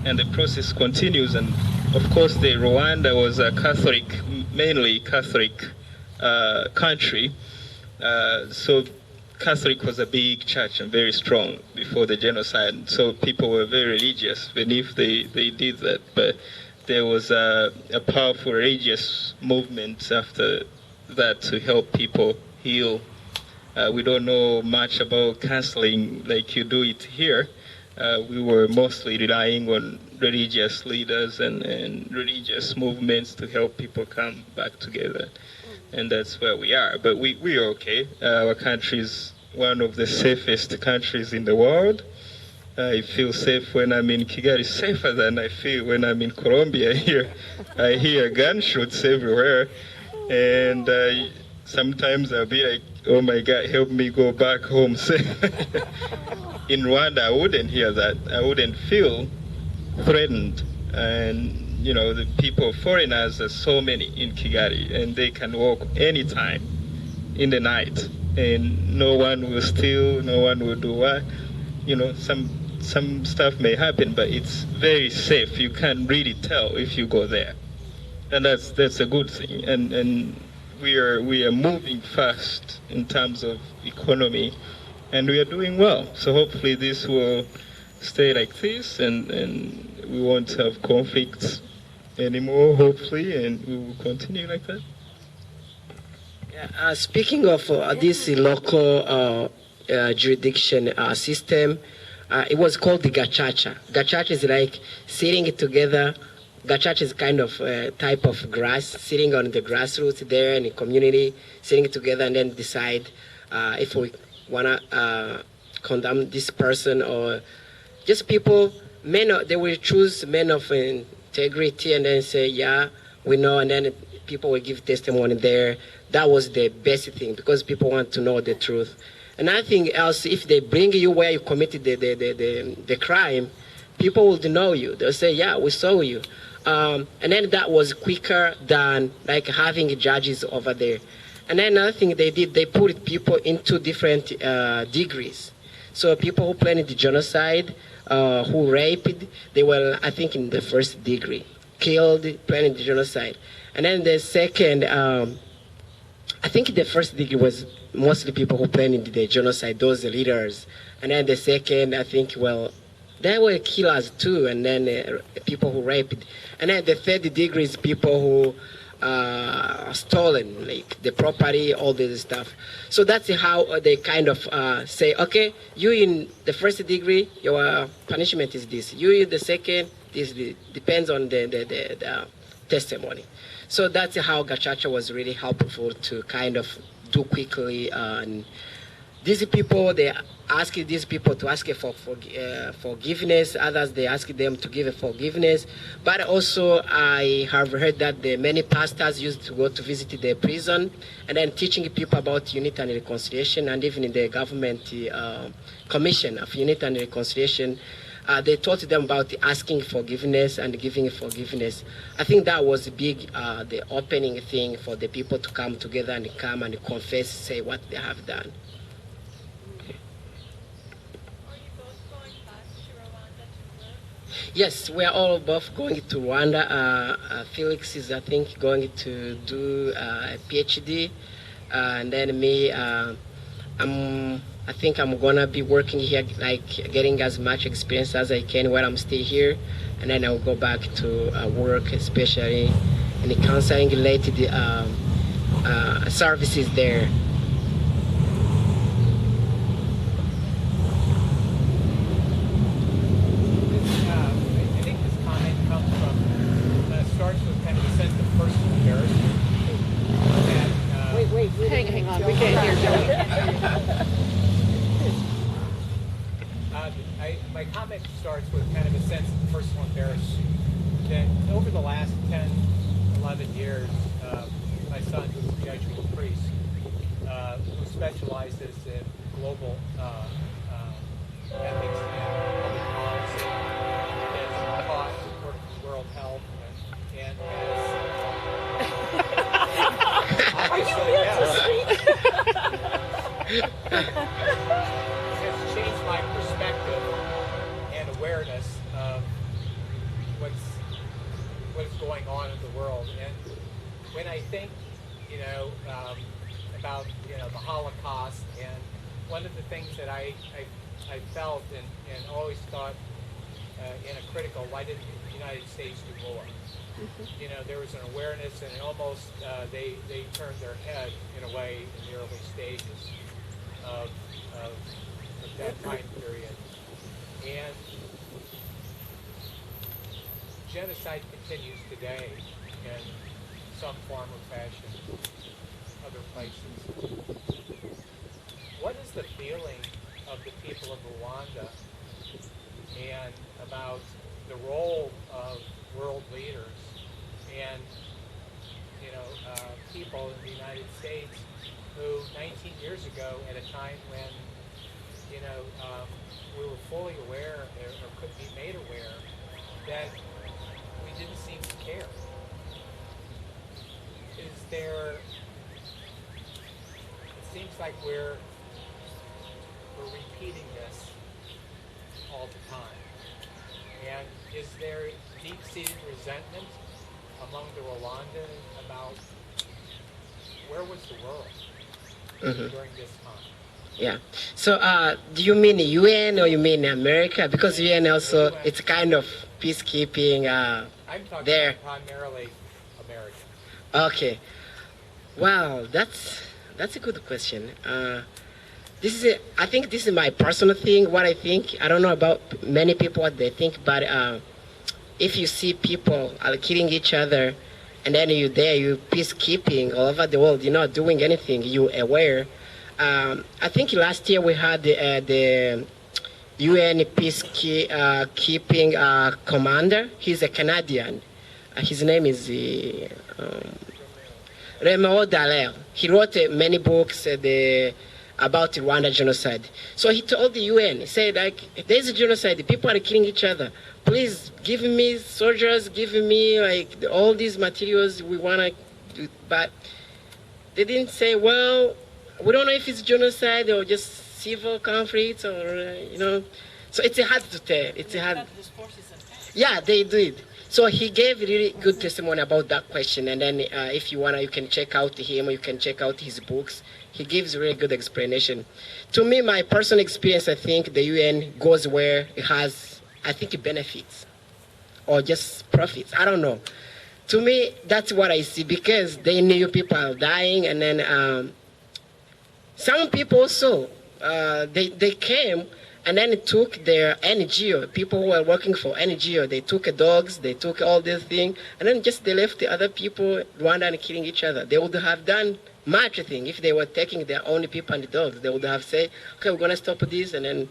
[SPEAKER 4] and the process continues. And of course, the Rwanda was a Catholic, mainly Catholic country. So Catholic was a big church and very strong before the genocide. So people were very religious, even if they did that. But there was a powerful religious movement after that to help people heal. We don't know much about counseling like you do it here. We were mostly relying on religious leaders and religious movements to help people come back together. And that's where we are. But we are okay. Our country is one of the safest countries in the world. I feel safe when I'm in Kigali, safer than I feel when I'm in Colombia. Here, I hear gunshots everywhere, and sometimes I'll be like, "Oh my God, help me go back home safe." In Rwanda, I wouldn't hear that. I wouldn't feel threatened, and the people, foreigners, are so many in Kigali, and they can walk anytime in the night, and no one will steal, no one will do what. Some stuff may happen, but it's very safe. You can't really tell if you go there, and that's a good thing. And we are moving fast in terms of economy, and we are doing well. So hopefully this will stay like this, and we won't have conflicts anymore. Hopefully, and we will continue like that.
[SPEAKER 3] Speaking of this local jurisdiction system, it was called the gachacha. Gachacha is like sitting together. Gachacha is kind of a type of grass, sitting on the grassroots there in the community, sitting together and then decide if we want to condemn this person or just people. They will choose men of integrity and then say, yeah, we know, and then people will give testimony there. That was the best thing because people want to know the truth. And nothing else, if they bring you where you committed the crime, people will know you. They'll say, yeah, we saw you. And then that was quicker than like having judges over there. And then another thing they did, they put people into different degrees. So people who planned the genocide, who raped, they were, I think, in the first degree, killed, planning the genocide. And then the second, I think the first degree was mostly people who planned the genocide, those leaders. And then the second, I think, well, there were killers too, and then people who raped. And then the third degree is people who stolen, like the property, all this stuff. So that's how they kind of say, okay, you in the first degree, your punishment is this. You in the second, this depends on the testimony. So that's how gachacha was really helpful to kind of do quickly. And these people, they ask these people to ask for forgiveness. Others, they ask them to give forgiveness. But also, I have heard that many pastors used to go to visit the prison and then teaching people about unity and reconciliation, and even in the government commission of unity and reconciliation, they taught them about asking forgiveness and giving forgiveness. I think that was big, the opening thing for the people to come together and come and confess, say what they have done. Yes, we are all both going to Rwanda. Felix is, I think, going to do a PhD, and then me, I think I'm gonna be working here, like getting as much experience as I can while I'm still here, and then I'll go back to work, especially in the counseling-related services there.
[SPEAKER 8] Starts with kind of a sense of personal embarrassment. And,
[SPEAKER 5] Wait,
[SPEAKER 6] Hang on, we can't hear Joey.
[SPEAKER 8] my comment starts with kind of a sense of personal embarrassment. That over the last 10, 11 years, my son, who's a Jesuit priest, who specializes in global ethics and public policy, has taught according to World Health and has changed my perspective and awareness of what's going on in the world. And when I think, about the Holocaust, and one of the things that I felt and always thought in a critical, why didn't the United States do more? There was an awareness, and almost they turned their head in a way in the early stages of that time period. And genocide continues today in some form or fashion, other places. What is the feeling of the people of Rwanda and about the role of world leaders and people in the United States who 19 years ago, at a time when we were fully aware or could be made aware that we didn't seem to care. It seems like we're repeating this all the time. And is there deep-seated resentment among the Rwanda about where was the world during this time?
[SPEAKER 3] Yeah. So, do you mean UN or you mean America? Because UN also, it's kind of peacekeeping
[SPEAKER 8] I'm talking
[SPEAKER 3] there.
[SPEAKER 8] about primarily America.
[SPEAKER 3] Okay. Wow, that's a good question. I think this is my personal thing. What I think, I don't know about many people what they think, but if you see people are killing each other, and then you're there, you're peacekeeping all over the world, you're not doing anything, you're aware. I think last year we had the UN peacekeeping commander. He's a Canadian. His name is Remo Dallaire. He wrote many books about Rwanda genocide. So he told the UN, he said, like, there's a genocide, people are killing each other. Please give me soldiers, give me like all these materials we want to do. But they didn't say, well, we don't know if it's genocide or just civil conflicts or, So it's hard to tell. It's hard. Yeah, they did. So he gave really good testimony about that question. And then if you want to, you can check out him, you can check out his books. He gives really good explanation. To me, my personal experience, I think the UN goes where it has, I think it benefits or just profits. I don't know. To me, that's what I see because they knew people are dying. And then some people also, they came and then it took their NGO, people who were working for NGO, they took dogs, they took all this thing, and then just they left the other people, Rwanda, and killing each other. They would have done much thing if they were taking their own people and the dogs. They would have said, okay, we're going to stop this. And then,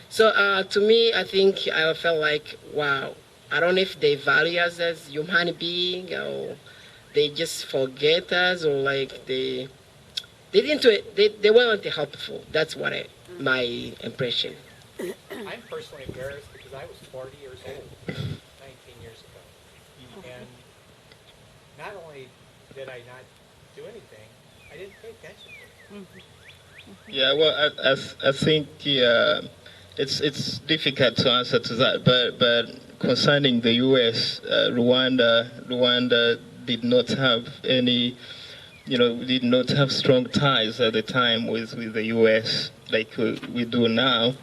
[SPEAKER 3] so to me, I think I felt like, wow, I don't know if they value us as human beings or they just forget us or like they weren't helpful. That's what my impression.
[SPEAKER 8] I'm personally embarrassed because I was 40 years old 19 years ago. And not only did I not do anything, I didn't pay attention to it.
[SPEAKER 4] Yeah, well, I think it's difficult to answer to that, but concerning the U.S., Rwanda did not have any, did not have strong ties at the time with the U.S. like we do now.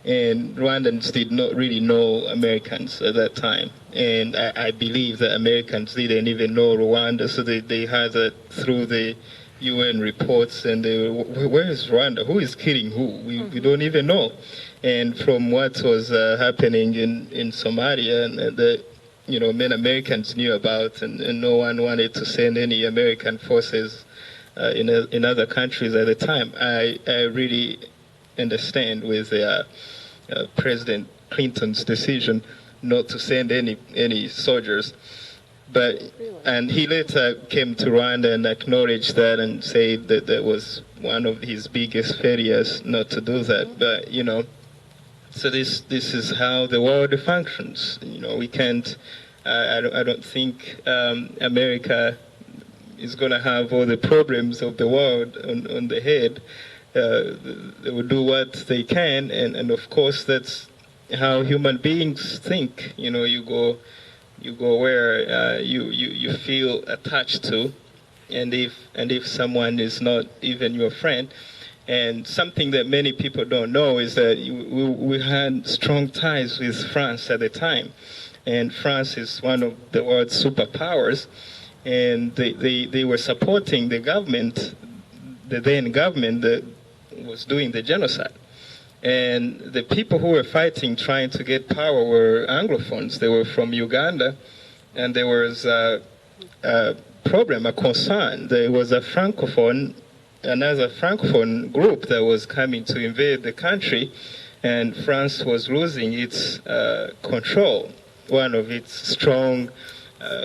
[SPEAKER 4] And Rwandans did not really know Americans at that time. And I believe that Americans didn't even know Rwanda, so they had that through the UN reports, and they were, where is Rwanda? Who is killing who? We don't even know. And from what was happening in Somalia, and that many Americans knew about, and no one wanted to send any American forces in other countries at the time. I really understand with President Clinton's decision not to send any soldiers. And he later came to Rwanda and acknowledged that and said that that was one of his biggest failures not to do that. But so this is how the world functions. We can't. I don't think America is going to have all the problems of the world on the head. They will do what they can, and of course that's how human beings think. You go where you feel attached to, and if someone is not even your friend. And something that many people don't know is that we had strong ties with France at the time, and France is one of the world's superpowers, and they were supporting the government, the then government that was doing the genocide. And the people who were fighting, trying to get power, were Anglophones. They were from Uganda, and there was a problem, a concern. There was another Francophone group that was coming to invade the country, and France was losing its control, one of its strong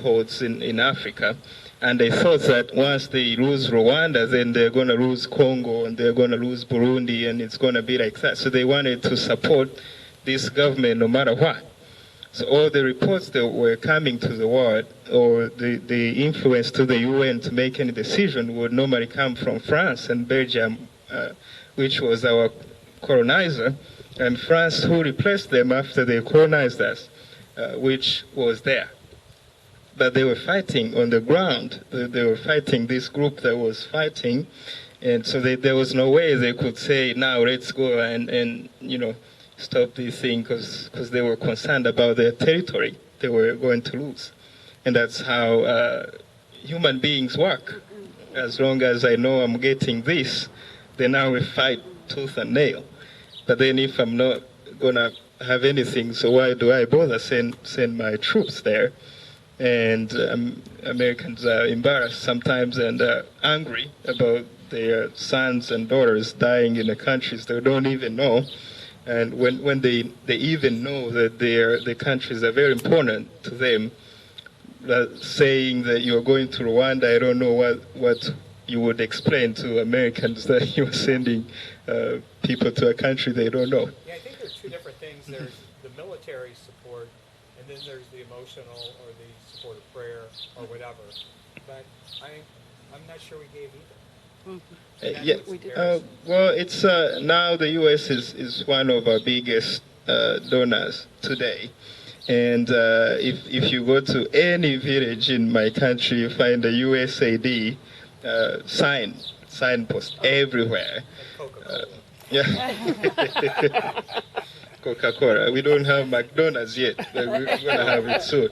[SPEAKER 4] holds in Africa. And they thought that once they lose Rwanda, then they're going to lose Congo and they're going to lose Burundi, and it's going to be like that. So they wanted to support this government no matter what. So all the reports that were coming to the world, or the influence to the UN to make any decision, would normally come from France and Belgium, which was our colonizer, and France, who replaced them after they colonized us, which was there. But they were fighting on the ground. They were fighting this group that was fighting, and so there was no way they could say, now let's go and stop this thing, because they were concerned about their territory they were going to lose. And that's how human beings work. As long as I know I'm getting this, then I will fight tooth and nail. But then if I'm not going to have anything, so why do I bother send my troops there? And Americans are embarrassed sometimes and angry about their sons and daughters dying in the countries they don't even know. And when they even know that the countries are very important to them, saying that you're going to Rwanda, I don't know what you would explain to Americans that you're sending people to a country they don't know.
[SPEAKER 8] Yeah, I think there's two different things. There's the military support, and then there's the emotional or the support of prayer or whatever. But I'm not sure we gave either.
[SPEAKER 4] Well, it's now the U.S. is one of our biggest donors today, and if you go to any village in my country, you find a USAID signpost everywhere. Yeah. Coca-Cola. We don't have McDonald's yet, but we're going to have it soon.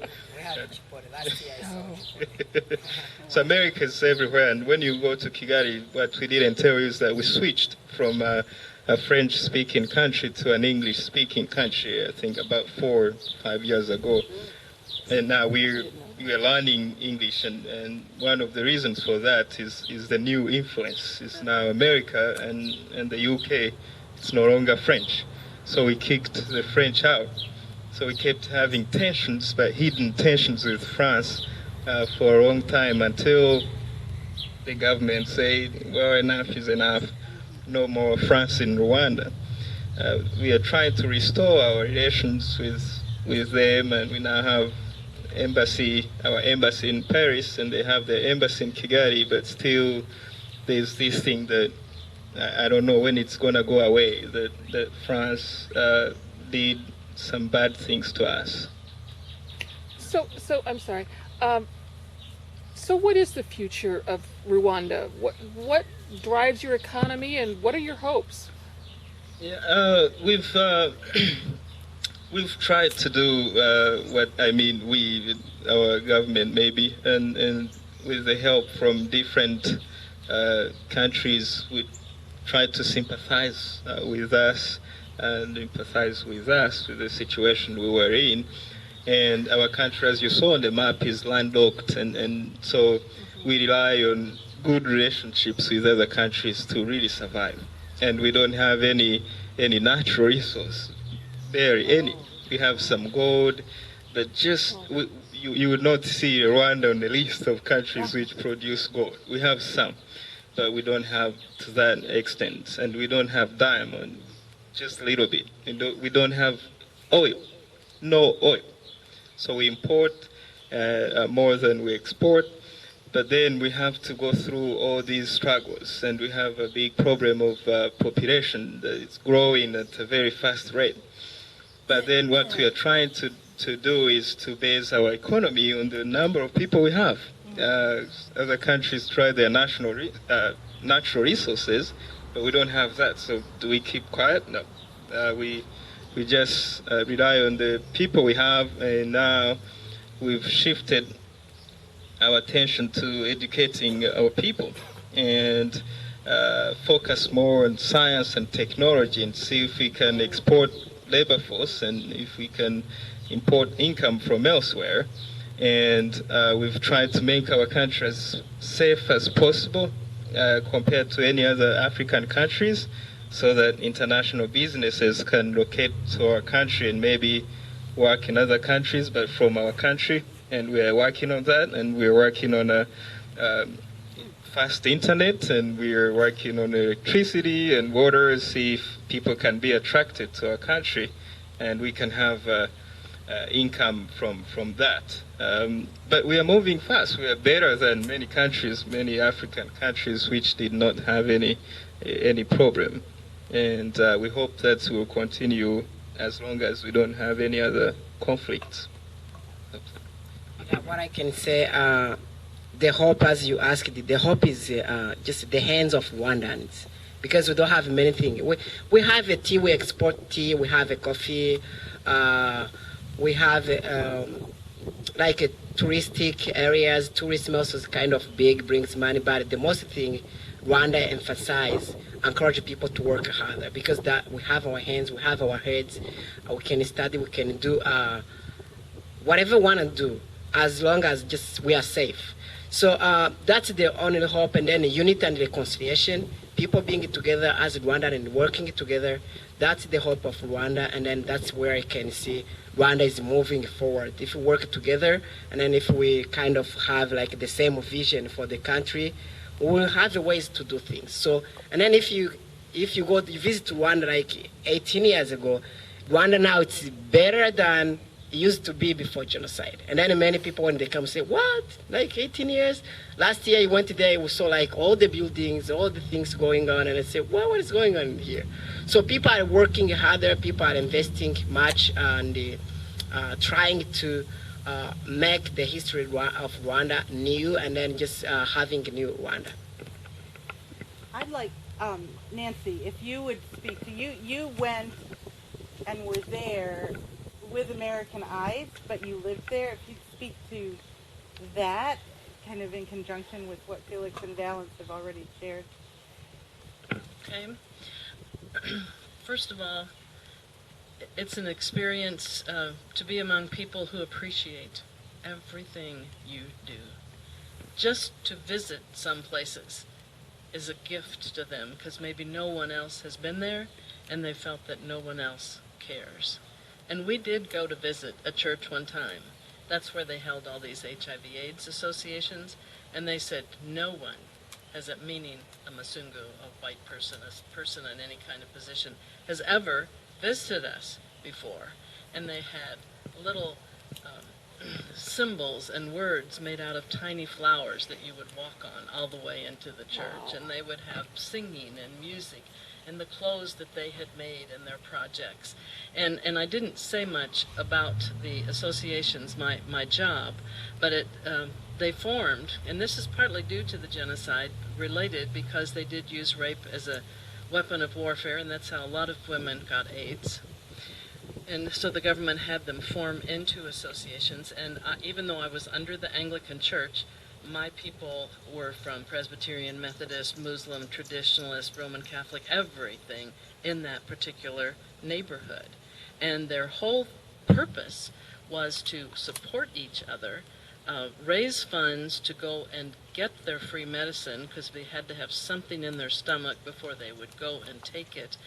[SPEAKER 4] So America is everywhere, and when you go to Kigali, what we didn't tell you is that we switched from a French-speaking country to an English-speaking country, I think about 4 or 5 years ago. And now we are learning English, and one of the reasons for that is the new influence. It's now America and the UK, it's no longer French. So we kicked the French out. So we kept having tensions, but hidden tensions with France for a long time, until the government said, well, enough is enough, no more France in Rwanda. We are trying to restore our relations with them, and we now have our embassy in Paris, and they have their embassy in Kigali, but still there's this thing that I don't know when it's going to go away, that France did some bad things to us.
[SPEAKER 6] So I'm sorry. So what is the future of Rwanda? What drives your economy, and what are your hopes?
[SPEAKER 4] Yeah, we've tried to do our government maybe, and with the help from different countries, we tried to sympathize with us and empathize with us, with the situation we were in. And our country, as you saw on the map, is landlocked, and so we rely on good relationships with other countries to really survive. And we don't have any natural resource, barely any. We have some gold, but you would not see Rwanda on the list of countries which produce gold. We have some, but we don't have to that extent. And we don't have diamond, just a little bit. We don't have oil, no oil. So we import more than we export, but then we have to go through all these struggles, and we have a big problem of population that is growing at a very fast rate. But then what we are trying to do is to base our economy on the number of people we have. Other countries try their natural resources, but we don't have that. So do we keep quiet? No. We just rely on the people we have, and now we've shifted our attention to educating our people and focus more on science and technology, and see if we can export labor force and if we can import income from elsewhere. And we've tried to make our country as safe as possible compared to any other African countries. so that international businesses can locate to our country and maybe work in other countries, but from our country. And we are working on that, and we are working on a fast internet, and we are working on electricity and water, see if people can be attracted to our country, and we can have income from that. But we are moving fast. We are better than many countries, many African countries, which did not have any problem. And we hope that will continue as long as we don't have any other conflicts.
[SPEAKER 3] What I can say, the hope, as you asked, the hope is just the hands of Rwandans, because we don't have many things. We have a tea, we export tea, we have a coffee, we have like a touristic areas. Tourism also is kind of big, brings money, but the most thing Rwanda emphasize, encourage people to work harder, because that we have our hands, we have our heads, we can study, we can do whatever we want to do, as long as just we are safe. So that's the only hope, and then unity and reconciliation, people being together as Rwanda and working together, that's the hope of Rwanda, and then that's where I can see Rwanda is moving forward. If we work together, and then if we kind of have like the same vision for the country, we will have ways to do things. So, and then if you go to visit Rwanda like 18 years ago, Rwanda now it's better than it used to be before genocide. And then many people, when they come, say, what? Like 18 years? Last year you went there, we saw like all the buildings, all the things going on, and I said, well, what is going on here? So people are working harder, people are investing much, and trying to make the history of Rwanda new, and then just having a new Rwanda.
[SPEAKER 1] I'd like, Nancy, if you would speak to you went and were there with American eyes, but you lived there. If you'd speak to that, kind of in conjunction with what Felix and Valence have already shared.
[SPEAKER 2] Okay. First of all, it's an experience to be among people who appreciate everything you do. Just to visit some places is a gift to them, because maybe no one else has been there, and they felt that no one else cares. And we did go to visit a church one time. That's where they held all these HIV/AIDS associations, and they said no one has, meaning a Masungu, a white person, a person in any kind of position, has ever visited us before. And they had little symbols and words made out of tiny flowers that you would walk on all the way into the church. And they would have singing and music and the clothes that they had made and their projects. And I didn't say much about the associations, my job, but they formed, and this is partly due to the genocide, related because they did use rape as a weapon of warfare, and that's how a lot of women got AIDS. And so the government had them form into associations, and even though I was under the Anglican Church, my people were from Presbyterian, Methodist, Muslim, Traditionalist, Roman Catholic, everything in that particular neighborhood. And their whole purpose was to support each other, raise funds to go and get their free medicine, because they had to have something in their stomach before they would go and take it,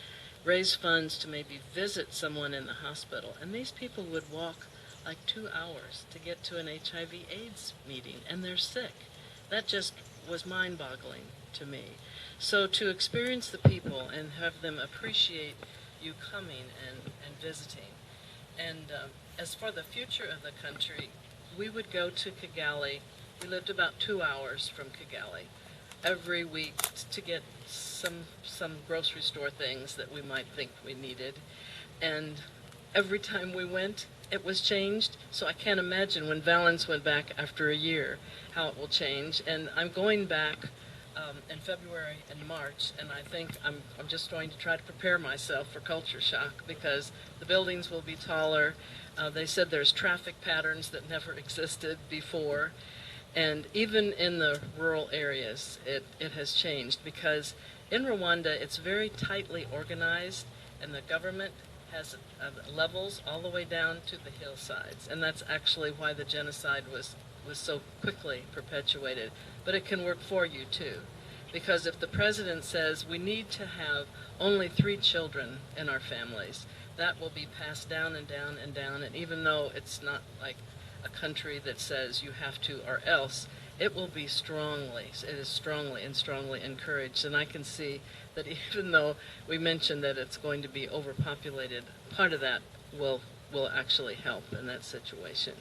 [SPEAKER 2] raise funds to maybe visit someone in the hospital. And these people would walk like 2 hours to get to an HIV/AIDS meeting, and they're sick. That just was mind-boggling to me. So to experience the people and have them appreciate you coming and visiting. And as for the future of the country, we would go to Kigali. We lived about 2 hours from Kigali every week to get some grocery store things that we might think we needed. And every time we went, it was changed. So I can't imagine when Valence went back after a year how it will change. And I'm going back in February and March, and I think I'm just going to try to prepare myself for culture shock, because the buildings will be taller. They said there's traffic patterns that never existed before. And even in the rural areas, it has changed, because in Rwanda it's very tightly organized, and the government has levels all the way down to the hillsides. And that's actually why the genocide was so quickly perpetuated. But it can work for you too. Because if the president says we need to have only 3 children in our families, that will be passed down and down and down, and even though it's not like a country that says you have to or else, it will be it is strongly and strongly encouraged. And I can see that even though we mentioned that it's going to be overpopulated, part of that will actually help in that situation.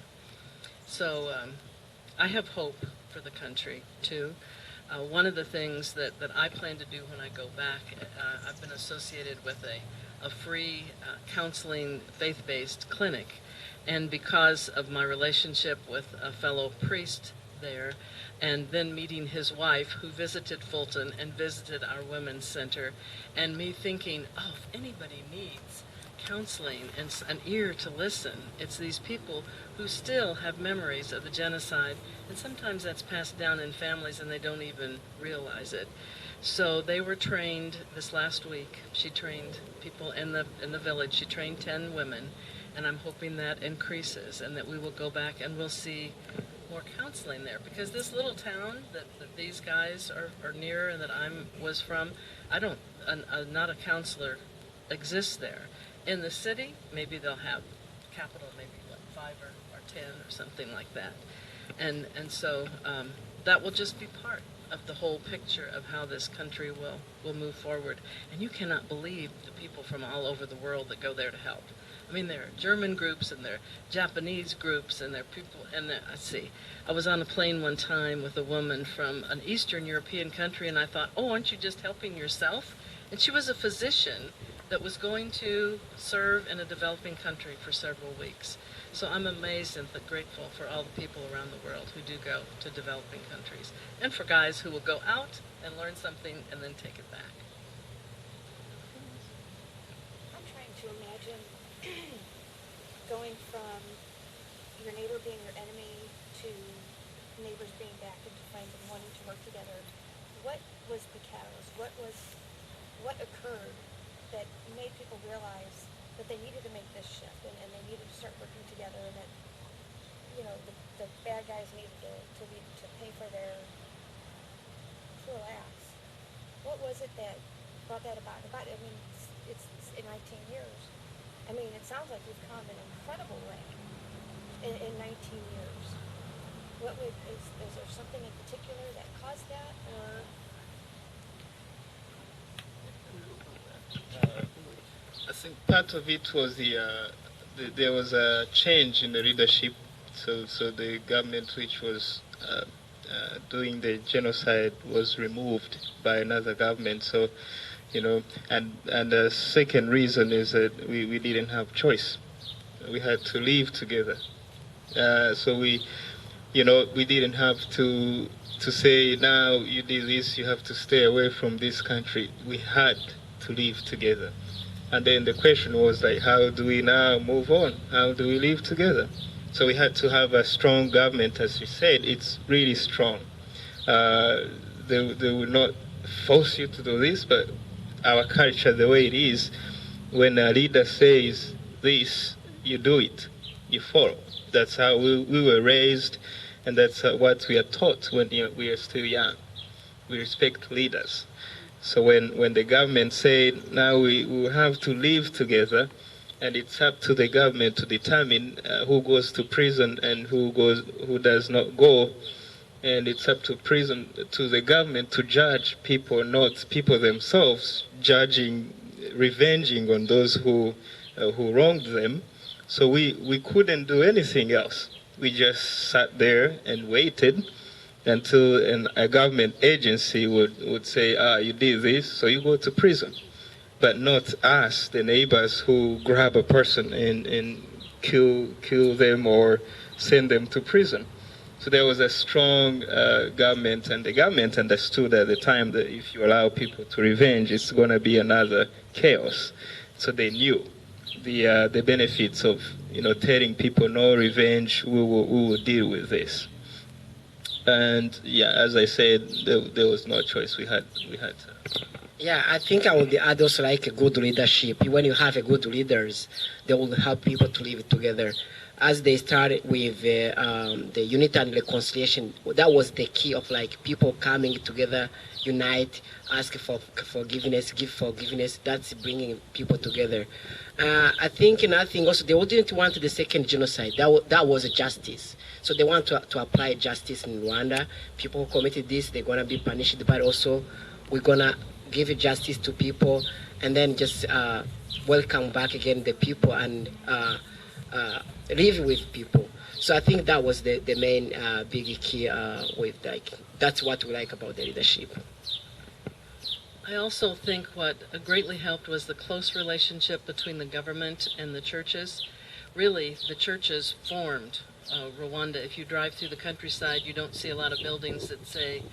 [SPEAKER 2] So I have hope for the country too. One of the things that I plan to do when I go back, I've been associated with a free counseling faith-based clinic, and because of my relationship with a fellow priest there, and then meeting his wife who visited Fulton and visited our women's center, and me thinking, oh, if anybody needs counseling and an ear to listen, it's these people who still have memories of the genocide, and sometimes that's passed down in families and they don't even realize it. So they were trained this last week. She trained people in the village. She trained 10 women, and I'm hoping that increases and that we will go back and we'll see more counseling there, because this little town that these guys are near and that was from, not a counselor exists there. In the city, maybe they'll have capital, maybe 5 or 10 or something like that. And so that will just be part of the whole picture of how this country will move forward. And you cannot believe the people from all over the world that go there to help. I mean, there are German groups and there are Japanese groups and there are people, and I was on a plane one time with a woman from an Eastern European country, and I thought, oh, aren't you just helping yourself? And she was a physician that was going to serve in a developing country for several weeks. So I'm amazed and grateful for all the people around the world who do go to developing countries, and for guys who will go out and learn something and then take it back.
[SPEAKER 9] I'm trying to imagine going from your neighbor being your enemy to neighbors being back into friends and wanting to work together. What was the catalyst? What occurred that made people realize that they needed to make this shift and they needed to start working together, and that, you know, the bad guys needed to pay for their cruel acts? What was it that brought that about? I mean, it's in 19 years. I mean, it sounds like you've come an incredible way in 19 years. Is there something in particular that caused that, or?
[SPEAKER 4] I think part of it was there was a change in the leadership. So the government which was doing the genocide was removed by another government. So, you know, and the second reason is that we didn't have choice. We had to live together. So we didn't have to say, now you did this, you have to stay away from this country. We had to live together. And then the question was like, how do we now move on? How do we live together? So we had to have a strong government, as you said. It's really strong. They will not force you to do this, but our culture, the way it is, when a leader says this, you do it, you follow. That's how we were raised, and that's what we are taught when we are still young. We respect leaders. So when the government said, now we will have to live together, and it's up to the government to determine who goes to prison and who does not go, and it's up to the government to judge people, not people themselves revenging on those who wronged them. So we couldn't do anything else. We just sat there and waited until a government agency would say, you did this, so you go to prison. But not us, the neighbors, who grab a person and kill them or send them to prison. So there was a strong government, and the government understood at the time that if you allow people to revenge, it's going to be another chaos. So they knew the benefits of telling people no revenge, we will deal with this. And yeah, as I said, there was no choice. We had to.
[SPEAKER 3] Yeah, I think I would add also like a good leadership. When you have a good leaders, they will help people to live together. as they started with the unity and reconciliation, that was the key of like people coming together, unite, ask for forgiveness, give forgiveness. That's bringing people together. I think another thing also, they didn't want the second genocide. That was justice. So they want to apply justice in Rwanda. People who committed this, they're gonna be punished, but also we're gonna give justice to people, and then just welcome back again the people and live with people. So I think that was the main big key with like, that's what we like about the leadership.
[SPEAKER 2] I also think what greatly helped was the close relationship between the government and the churches. Really, the churches formed Rwanda. If you drive through the countryside, you don't see a lot of buildings that say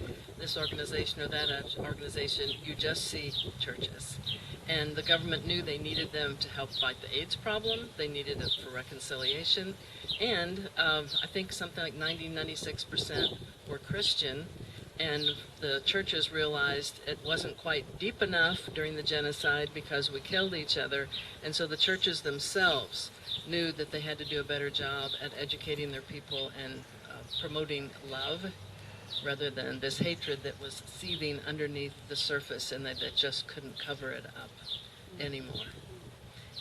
[SPEAKER 2] this organization or that organization. You just see churches. And the government knew they needed them to help fight the AIDS problem. They needed it for reconciliation. And I think something like 96% were Christian. And the churches realized it wasn't quite deep enough during the genocide because we killed each other. And so the churches themselves knew that they had to do a better job at educating their people and promoting love rather than this hatred that was seething underneath the surface and that just couldn't cover it up anymore.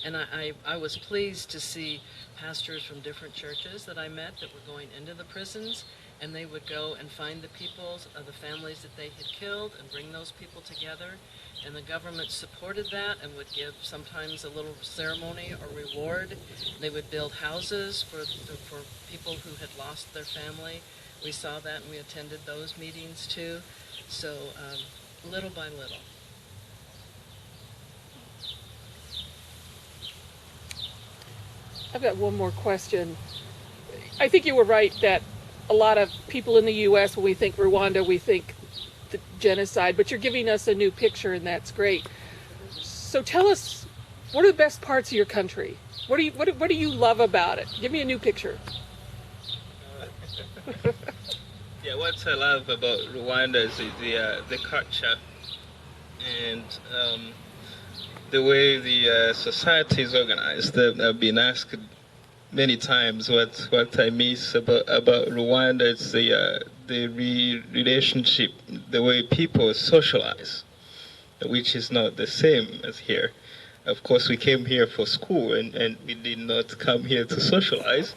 [SPEAKER 2] And I was pleased to see pastors from different churches that I met that were going into the prisons, and they would go and find the people, the families that they had killed, and bring those people together. And the government supported that and would give sometimes a little ceremony or reward. They would build houses for people who had lost their family. We saw that and we attended those meetings too. So little by little.
[SPEAKER 6] I've got one more question. I think you were right that a lot of people in the U.S., when we think Rwanda, we think the genocide, but you're giving us a new picture, and that's great. So tell us, what are the best parts of your country? What do you love about it? Give me a new picture.
[SPEAKER 4] Yeah, what I love about Rwanda is the culture and the way the society is organized. I've been asked many times what I miss about Rwanda. It's the relationship, the way people socialize, which is not the same as here. Of course, we came here for school, and we did not come here to socialize.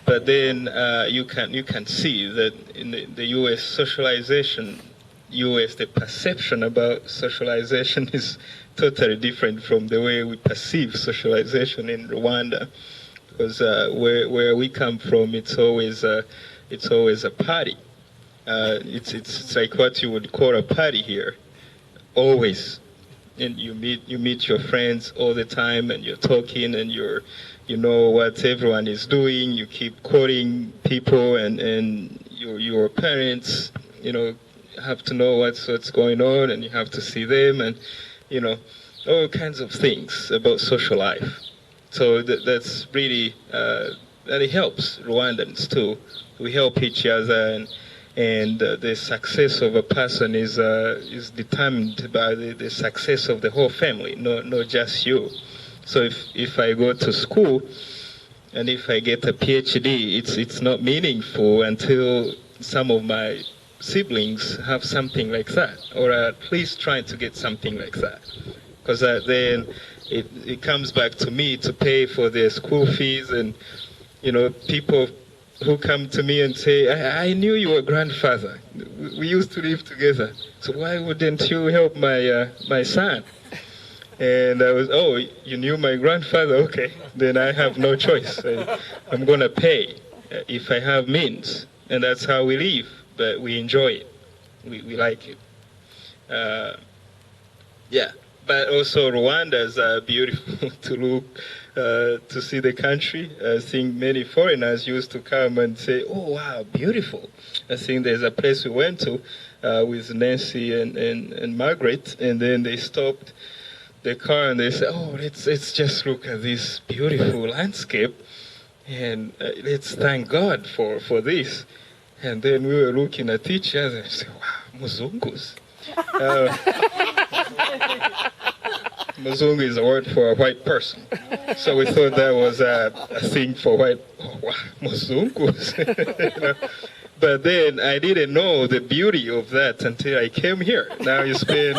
[SPEAKER 4] But then you can see that in the U.S. socialization, the perception about socialization is totally different from the way we perceive socialization in Rwanda. Because where we come from, it's always a party. It's like what you would call a party here, always. And you meet your friends all the time, and you're talking, and you know what everyone is doing. You keep calling people, and your parents, have to know what's going on, and you have to see them, and all kinds of things about social life. So that's really that it helps Rwandans too. We help each other, and the success of a person is determined by the success of the whole family, not just you. So if I go to school and if I get a PhD, it's not meaningful until some of my siblings have something like that, or at least trying to get something like that, because then it comes back to me to pay for their school fees. And people who come to me and say, I knew your grandfather, we used to live together, so why wouldn't you help my son? And I was, oh, you knew my grandfather? Okay, then I have no choice. I'm going to pay if I have means. And that's how we live, but we enjoy it. We like it. Yeah, but also Rwanda's beautiful to look, to see the country. I think many foreigners used to come and say, oh, wow, beautiful. I think there's a place we went to with Nancy and Margaret, and then they stopped the car and they said, oh, let's just look at this beautiful landscape, and let's thank God for this. And then we were looking at each other and said, wow, Muzungus. Muzungu is a word for a white person. So we thought that was a thing for white, Muzungus. You know? But then I didn't know the beauty of that until I came here. Now you spend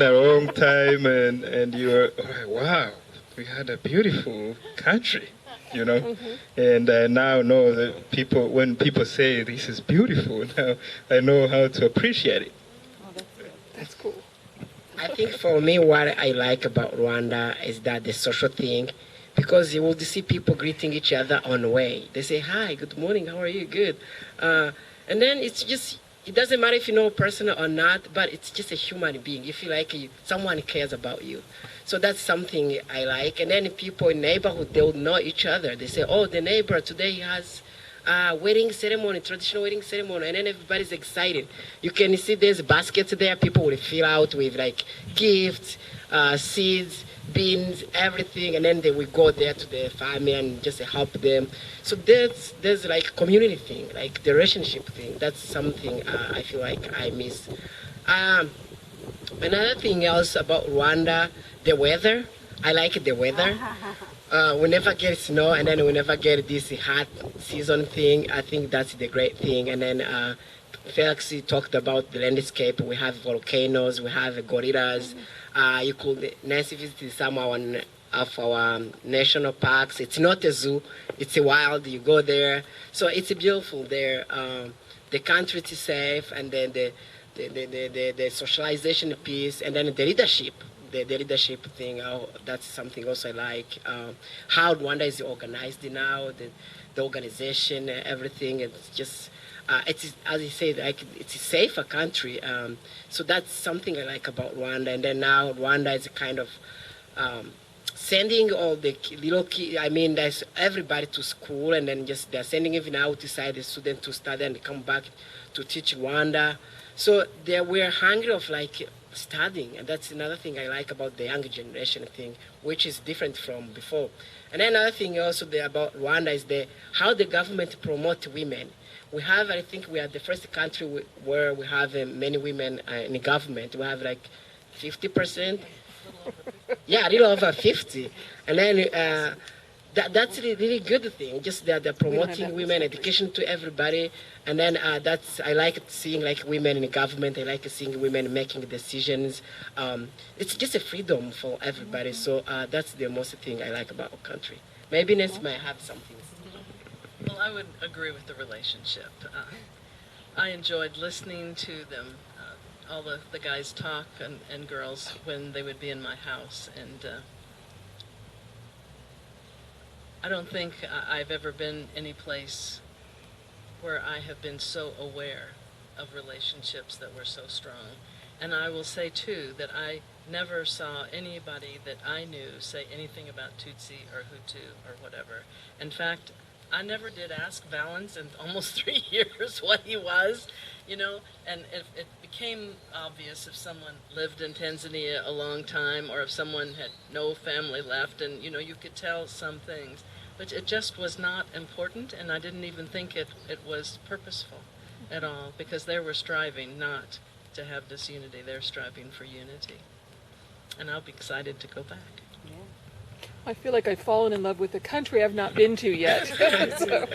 [SPEAKER 4] a long time and you're, wow, we had a beautiful country, you know. And I now know that when people say this is beautiful, now I know how to appreciate it.
[SPEAKER 6] That's cool.
[SPEAKER 3] I think for me, what I like about Rwanda is that the social thing, because you will see people greeting each other on the way. They say, hi, good morning, how are you? Good. And then it's just, it doesn't matter if you know a person or not, but it's just a human being. You feel like someone cares about you. So that's something I like. And then people in neighborhood, they'll know each other. They say, oh, the neighbor today has wedding ceremony, traditional wedding ceremony, and then everybody's excited. You can see there's baskets there. People will fill out with like gifts, seeds, beans, everything, and then they will go there to the family and just help them. So there's like community thing, like the relationship thing. That's something I feel like I miss. Another thing else about Rwanda, the weather. I like the weather. We never get snow, and then we never get this hot season thing. I think that's the great thing. And then Felix talked about the landscape. We have volcanoes, we have gorillas. You could Nancy visit some of our national parks. It's not a zoo, it's a wild. You go there, so it's beautiful there. The country is safe, and then the socialization piece, and then the leadership. The leadership thing, that's something also I like. How Rwanda is organized now, the organization, everything. It's just, it's, as you said, like, it's a safer country. So that's something I like about Rwanda. And then now Rwanda is kind of sending all the little kids, I mean, there's everybody to school, and then just they're sending even outside the students to study and come back to teach Rwanda. So we're hungry of like studying, and that's another thing I like about the younger generation thing, which is different from before. And then another thing also about Rwanda is how the government promote women. We have, I think we are the first country where we have many women in the government. We have like 50%. Yeah, a little over 50. And then that's a really good thing, just that they're promoting women education to everybody. And then I like seeing like women in the government. I like seeing women making decisions. It's just a freedom for everybody. So that's the most thing I like about our country. Maybe Nancy might have something.
[SPEAKER 2] Well, I would agree with the relationship. I enjoyed listening to them, all the guys talk and girls when they would be in my house. And I don't think I've ever been any place where I have been so aware of relationships that were so strong. And I will say, too, that I never saw anybody that I knew say anything about Tutsi or Hutu or whatever. In fact, I never did ask Valens in almost 3 years what he was, you know, and it became obvious if someone lived in Tanzania a long time or if someone had no family left, and, you know, you could tell some things. But it just was not important, and I didn't even think it was purposeful at all, because they were striving not to have disunity. They're striving for unity. And I'll be excited to go back.
[SPEAKER 6] I feel like I've fallen in love with a country I've not been to yet. So.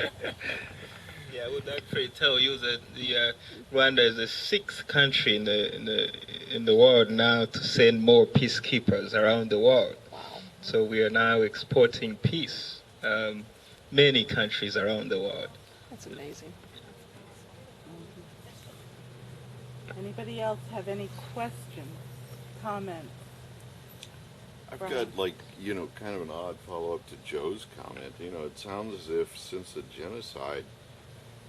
[SPEAKER 4] Yeah, I would actually tell you that Rwanda is the 6th country in the world now to send more peacekeepers around the world.
[SPEAKER 6] Wow.
[SPEAKER 4] So we are now exporting peace. Many countries around the world.
[SPEAKER 6] That's amazing.
[SPEAKER 1] Anybody else have any questions, comments?
[SPEAKER 10] I've got, like, you know, kind of an odd follow-up to Joe's comment. You know, it sounds as if since the genocide,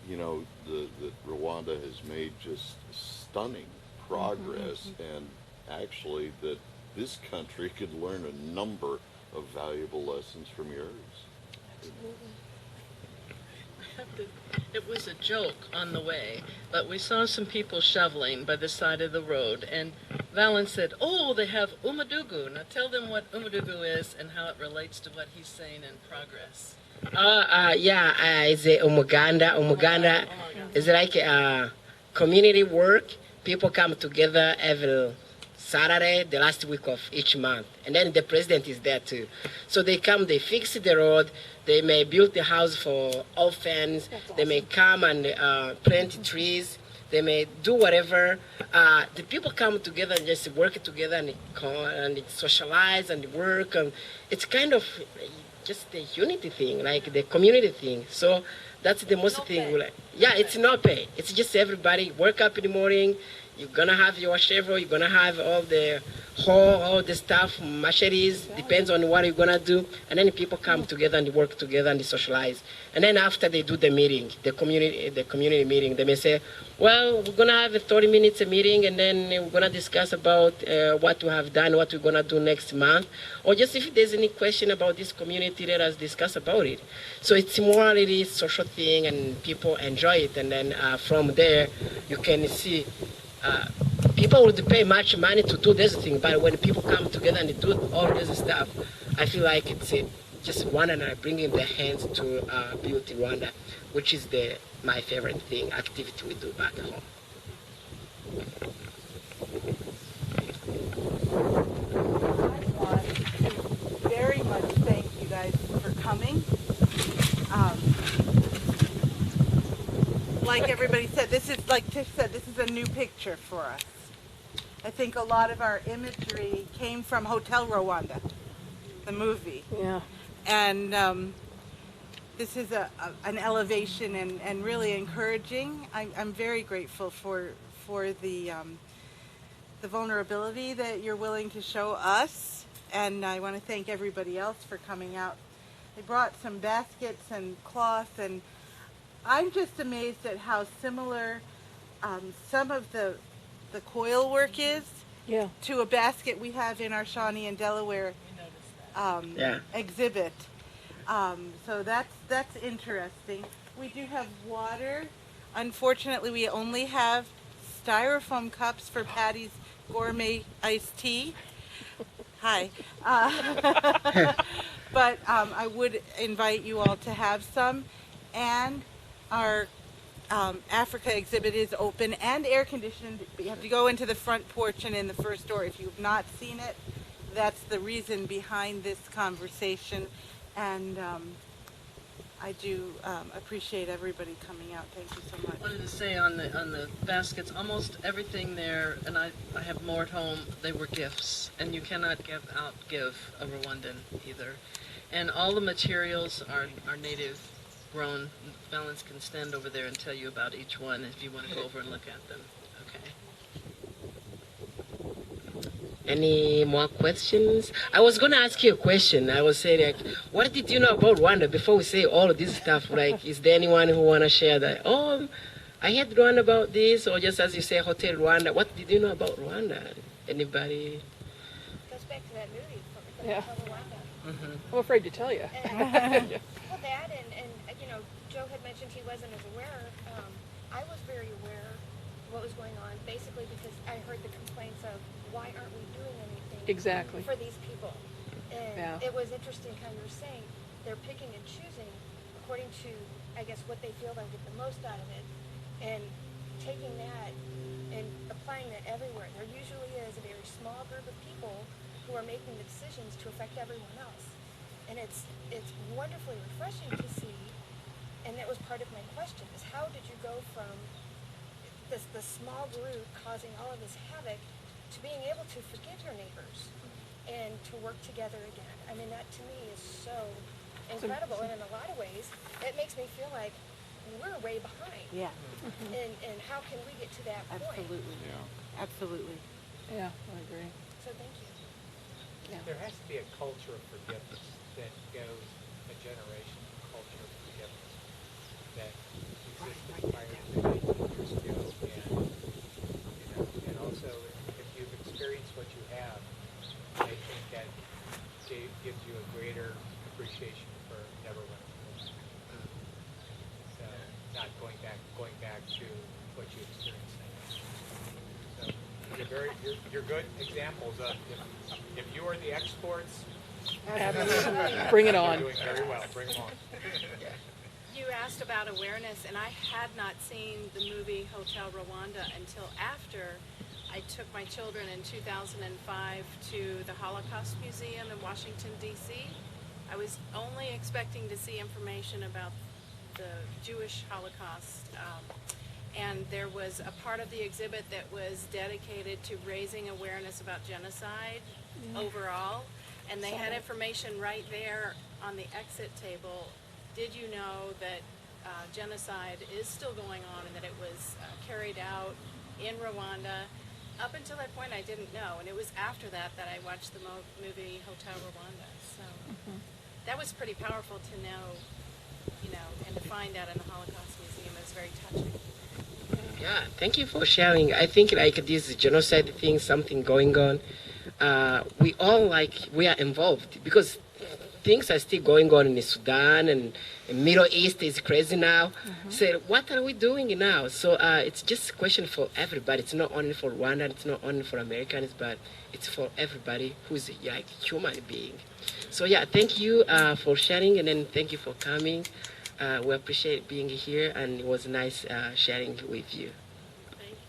[SPEAKER 10] you know, that Rwanda has made just stunning progress, and actually that this country could learn a number of valuable lessons from yours.
[SPEAKER 2] It was a joke on the way, but we saw some people shoveling by the side of the road, and Valens said, oh, they have Umudugu. Now tell them what Umudugu is and how it relates to what he's saying in progress.
[SPEAKER 3] It's a Umuganda. Umuganda is like community work. People come together every Saturday, the last week of each month. And then the president is there too. So they come, they fix the road, they may build the house for orphans, they may come and plant trees, they may do whatever. The people come together and just work together and socialize and work. And it's kind of just the unity thing, like the community thing. So that's the most thing. Yeah, it's no pay. It's just everybody work up in the morning. You're gonna have your shovel. You're gonna have all the hoe, all the stuff, machetes. Depends on what you're gonna do. And then people come together and work together and they socialize. And then after they do the meeting, the community meeting, they may say, well, we're gonna have a 30 minutes meeting, and then we're gonna discuss about what we have done, what we're gonna do next month, or just if there's any question about this community, let us discuss about it. So it's more really social thing, and people enjoy it. And then from there, you can see. People would pay much money to do this thing, but when people come together and do all this stuff, I feel like it's just one and bringing their hands to build Rwanda, which is my favorite thing, activity we do back home.
[SPEAKER 1] I want to very much thank you guys for coming. Like everybody said, this is, like Tish said, this is a new picture for us. I think a lot of our imagery came from Hotel Rwanda, the movie.
[SPEAKER 6] Yeah.
[SPEAKER 1] And this is an elevation and really encouraging. I'm very grateful for the vulnerability that you're willing to show us. And I want to thank everybody else for coming out. They brought some baskets and cloth, and I'm just amazed at how similar some of the coil work is to a basket we have in our Shawnee and Delaware exhibit. So that's interesting. We do have water. Unfortunately, we only have styrofoam cups for Patty's gourmet iced tea. Hi. But I would invite you all to have some. And our Africa exhibit is open and air conditioned. You have to go into the front porch and in the first door. If you've not seen it, that's the reason behind this conversation. And I do appreciate everybody coming out. Thank you so much.
[SPEAKER 2] I wanted to say on the baskets, almost everything there, and I have more at home, they were gifts. And you cannot give a Rwandan either. And all the materials are native grown. Valence can stand over there and tell you about each one if you want to go over and look at them. Okay.
[SPEAKER 3] Any more questions? I was going to ask you a question. I was saying, like, what did you know about Rwanda before we say all of this stuff? Like, is there anyone who want to share that? Oh, I heard Rwanda about this, or just as you say, Hotel Rwanda. What did you know about Rwanda? Anybody?
[SPEAKER 9] Goes back to that movie from
[SPEAKER 6] Yeah.
[SPEAKER 9] Rwanda.
[SPEAKER 2] Mm-hmm.
[SPEAKER 6] I'm afraid to tell you.
[SPEAKER 9] Well, that and you know, Joe had mentioned he wasn't as aware. I was very aware of what was going on, basically because I heard the complaints of why aren't we doing anything
[SPEAKER 6] Exactly.
[SPEAKER 9] for these people. And
[SPEAKER 6] Yeah.
[SPEAKER 9] it was interesting how you were saying they're picking and choosing according to, I guess, what they feel they'll get the most out of it, and taking that and applying that everywhere. There usually is a very small group of people who are making the decisions to affect everyone else. And it's wonderfully refreshing to see, and that was part of my question, is how did you go from the small group causing all of this havoc to being able to forgive your neighbors and to work together again? I mean, that to me is so incredible, and in a lot of ways, it makes me feel like we're way behind.
[SPEAKER 1] Yeah.
[SPEAKER 9] And how can we get to that point?
[SPEAKER 1] Absolutely.
[SPEAKER 10] Yeah.
[SPEAKER 1] Absolutely.
[SPEAKER 6] Yeah, I agree.
[SPEAKER 9] So thank you.
[SPEAKER 8] There has to be a culture of forgiveness that goes a generation, a culture of forgiveness that existed prior to 19 years ago. And also, if you've experienced what you have, I think that gives you a greater appreciation for never running from that. So, not going back to what you experienced. So, you're good examples of if you are the exports,
[SPEAKER 6] Bring it on.
[SPEAKER 8] you're doing very well. Bring them on.
[SPEAKER 7] You asked about awareness, and I had not seen the movie Hotel Rwanda until after I took my children in 2005 to the Holocaust Museum in Washington, D.C. I was only expecting to see information about the Jewish Holocaust, and there was a part of the exhibit that was dedicated to raising awareness about genocide overall, and they had information right there on the exit table. Did you know that genocide is still going on and that it was carried out in Rwanda? Up until that point, I didn't know, and it was after that that I watched the movie Hotel Rwanda. So that was pretty powerful to know, you know, and to find out in the Holocaust Museum. It was very touching.
[SPEAKER 3] Yeah, thank you for sharing. I think like this genocide thing, something going on. We all we are involved because things are still going on in Sudan and the Middle East is crazy now. So what are we doing now? So it's just a question for everybody. It's not only for Rwanda, it's not only for Americans, but it's for everybody who's like human being. So yeah, thank you for sharing, and then thank you for coming. We appreciate being here, and it was nice sharing with you.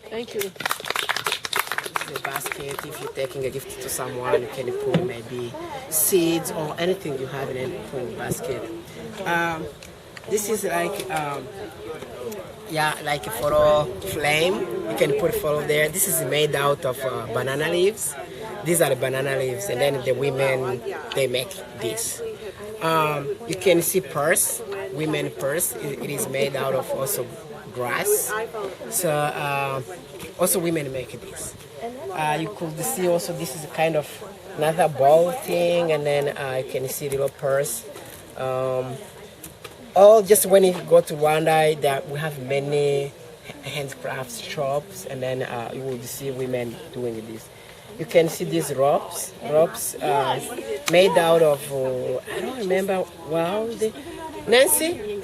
[SPEAKER 6] Thank you.
[SPEAKER 3] This is a basket. If you're taking a gift to someone, you can put maybe seeds or anything you have in the basket. This is like, like a photo flame. You can put photo there. This is made out of banana leaves. These are the banana leaves, and then the women, they make this. You can see purse, women purse. It is made out of also grass. So also women make this. You could see also this is kind of another ball thing, and then you can see the little purse. All just when you go to Rwanda, that we have many handcraft shops, and then you will see women doing this. You can see these ropes made out of, I don't remember, Nancy?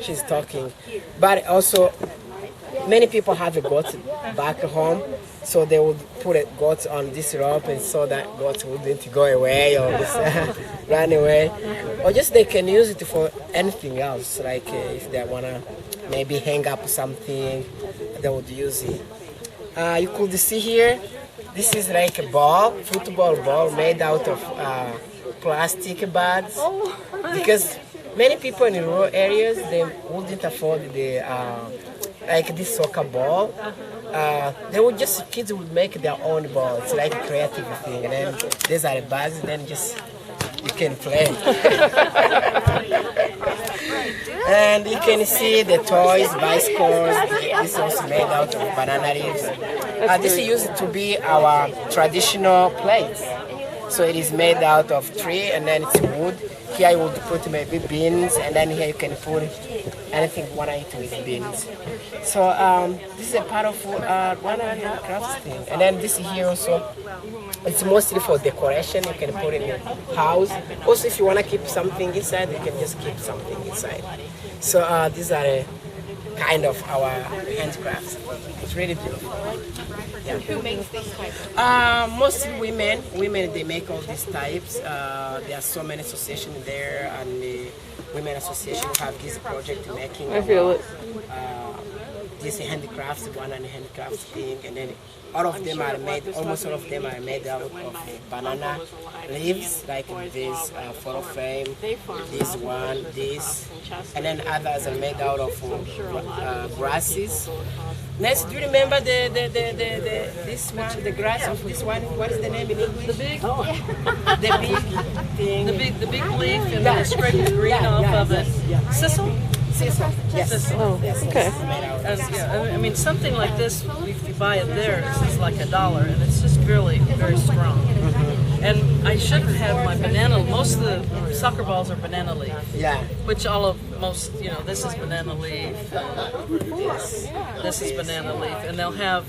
[SPEAKER 3] She's talking. But also, many people have a goat back home, so they would put a goat on this rope, and so that goat wouldn't go away or just run away. Or just they can use it for anything else, like if they want to maybe hang up something, they would use it. You could see here, this is like a ball, football ball made out of plastic bags, because many people in rural areas, they wouldn't afford the like this soccer ball. They would just, kids would make their own ball. It's like a creative thing, and then these are the bags, and then just you can play. And you can see the toys, bicycles. This is also made out of banana leaves. This used to be our traditional plates. So it is made out of tree, and then it's wood. Here you would put maybe beans, and then here you can put anything you want to eat with beans. So this is a part of one handcrafts thing. And then this here also, it's mostly for decoration. You can put it in a house. Also, if you want to keep something inside, you can just keep something inside. So these are kind of our handcrafts. It's really beautiful. Yeah.
[SPEAKER 5] Who makes these types?
[SPEAKER 3] Mostly women. Women, they make all these types. There are so many associations there, and the Women Association have this project making.
[SPEAKER 6] I feel it.
[SPEAKER 3] This handicrafts, one and handicrafts thing, and then all of them are made, almost all of them are made out of banana leaves, like this photo frame, this one, this, and then others are made out of grasses. Next, do you remember this one, the grass of this one? What is the name in English?
[SPEAKER 2] The big,
[SPEAKER 3] the big thing.
[SPEAKER 2] the big leaf, and then scrape the green off of it. Sisal?
[SPEAKER 3] Sisal. Yes.
[SPEAKER 2] Sisal.
[SPEAKER 6] Oh,
[SPEAKER 3] Yes.
[SPEAKER 6] okay.
[SPEAKER 2] I mean, something like this, if you buy it there, it's like $1, and it's just really very strong. And I should have had my banana. Most of the soccer balls are banana leaf.
[SPEAKER 3] Yeah.
[SPEAKER 2] Which this is banana leaf. This is banana leaf, and they'll have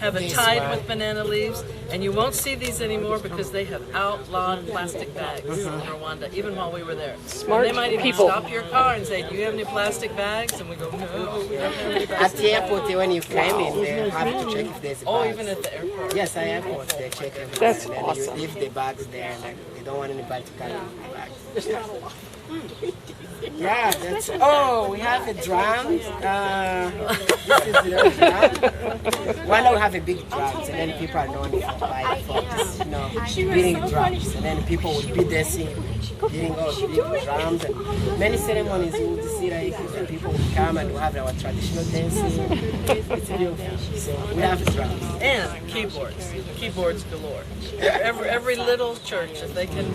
[SPEAKER 2] it tied with banana leaves. And you won't see these anymore because they have outlawed plastic bags in Rwanda, even while we were there.
[SPEAKER 6] Smart
[SPEAKER 2] and they might even
[SPEAKER 6] people.
[SPEAKER 2] stop your car and say, "Do you have any plastic bags?" And we go, "No, we don't have any
[SPEAKER 3] At
[SPEAKER 2] plastic
[SPEAKER 3] the airport, when you came in, they have to check if there's
[SPEAKER 2] Oh,
[SPEAKER 3] bags.
[SPEAKER 2] even at the airport.
[SPEAKER 3] Yes, at airport, they check everything.
[SPEAKER 6] That's
[SPEAKER 3] and then
[SPEAKER 6] awesome.
[SPEAKER 3] You leave the bags there, and then they don't want anybody to carry the bags. Yeah, that's. Oh, we have a drum. This is the drum. Why not have a big drums and then people are known for this, beating drums, and then people would be dancing, beating all big drums, and many ceremonies you would see like people would come and we have our traditional dancing. It's beautiful. So we have drums
[SPEAKER 2] And keyboards galore. Every little church, if they can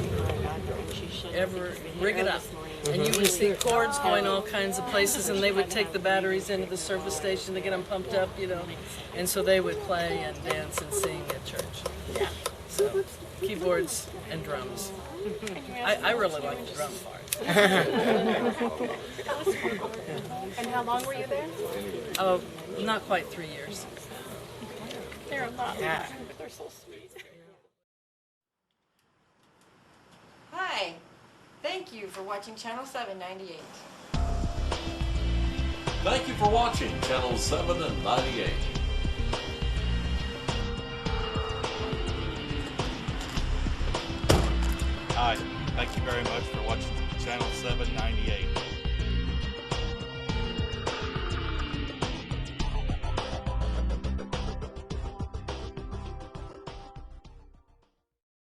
[SPEAKER 2] ever rig it up. And you would see chords going all kinds of places, and they would take the batteries into the service station to get them pumped up, and so they would play and dance and sing at church. Yeah. So, keyboards and drums. I really like the drum part.
[SPEAKER 7] And how long were you there?
[SPEAKER 2] Oh, not quite 3 years.
[SPEAKER 7] They're a lot.
[SPEAKER 3] Yeah.
[SPEAKER 7] But they're so sweet.
[SPEAKER 11] Hi, thank you for watching Channel 798.
[SPEAKER 12] Thank you for watching Channel 7 and 98.
[SPEAKER 13] Hi, thank you very much for watching Channel 798.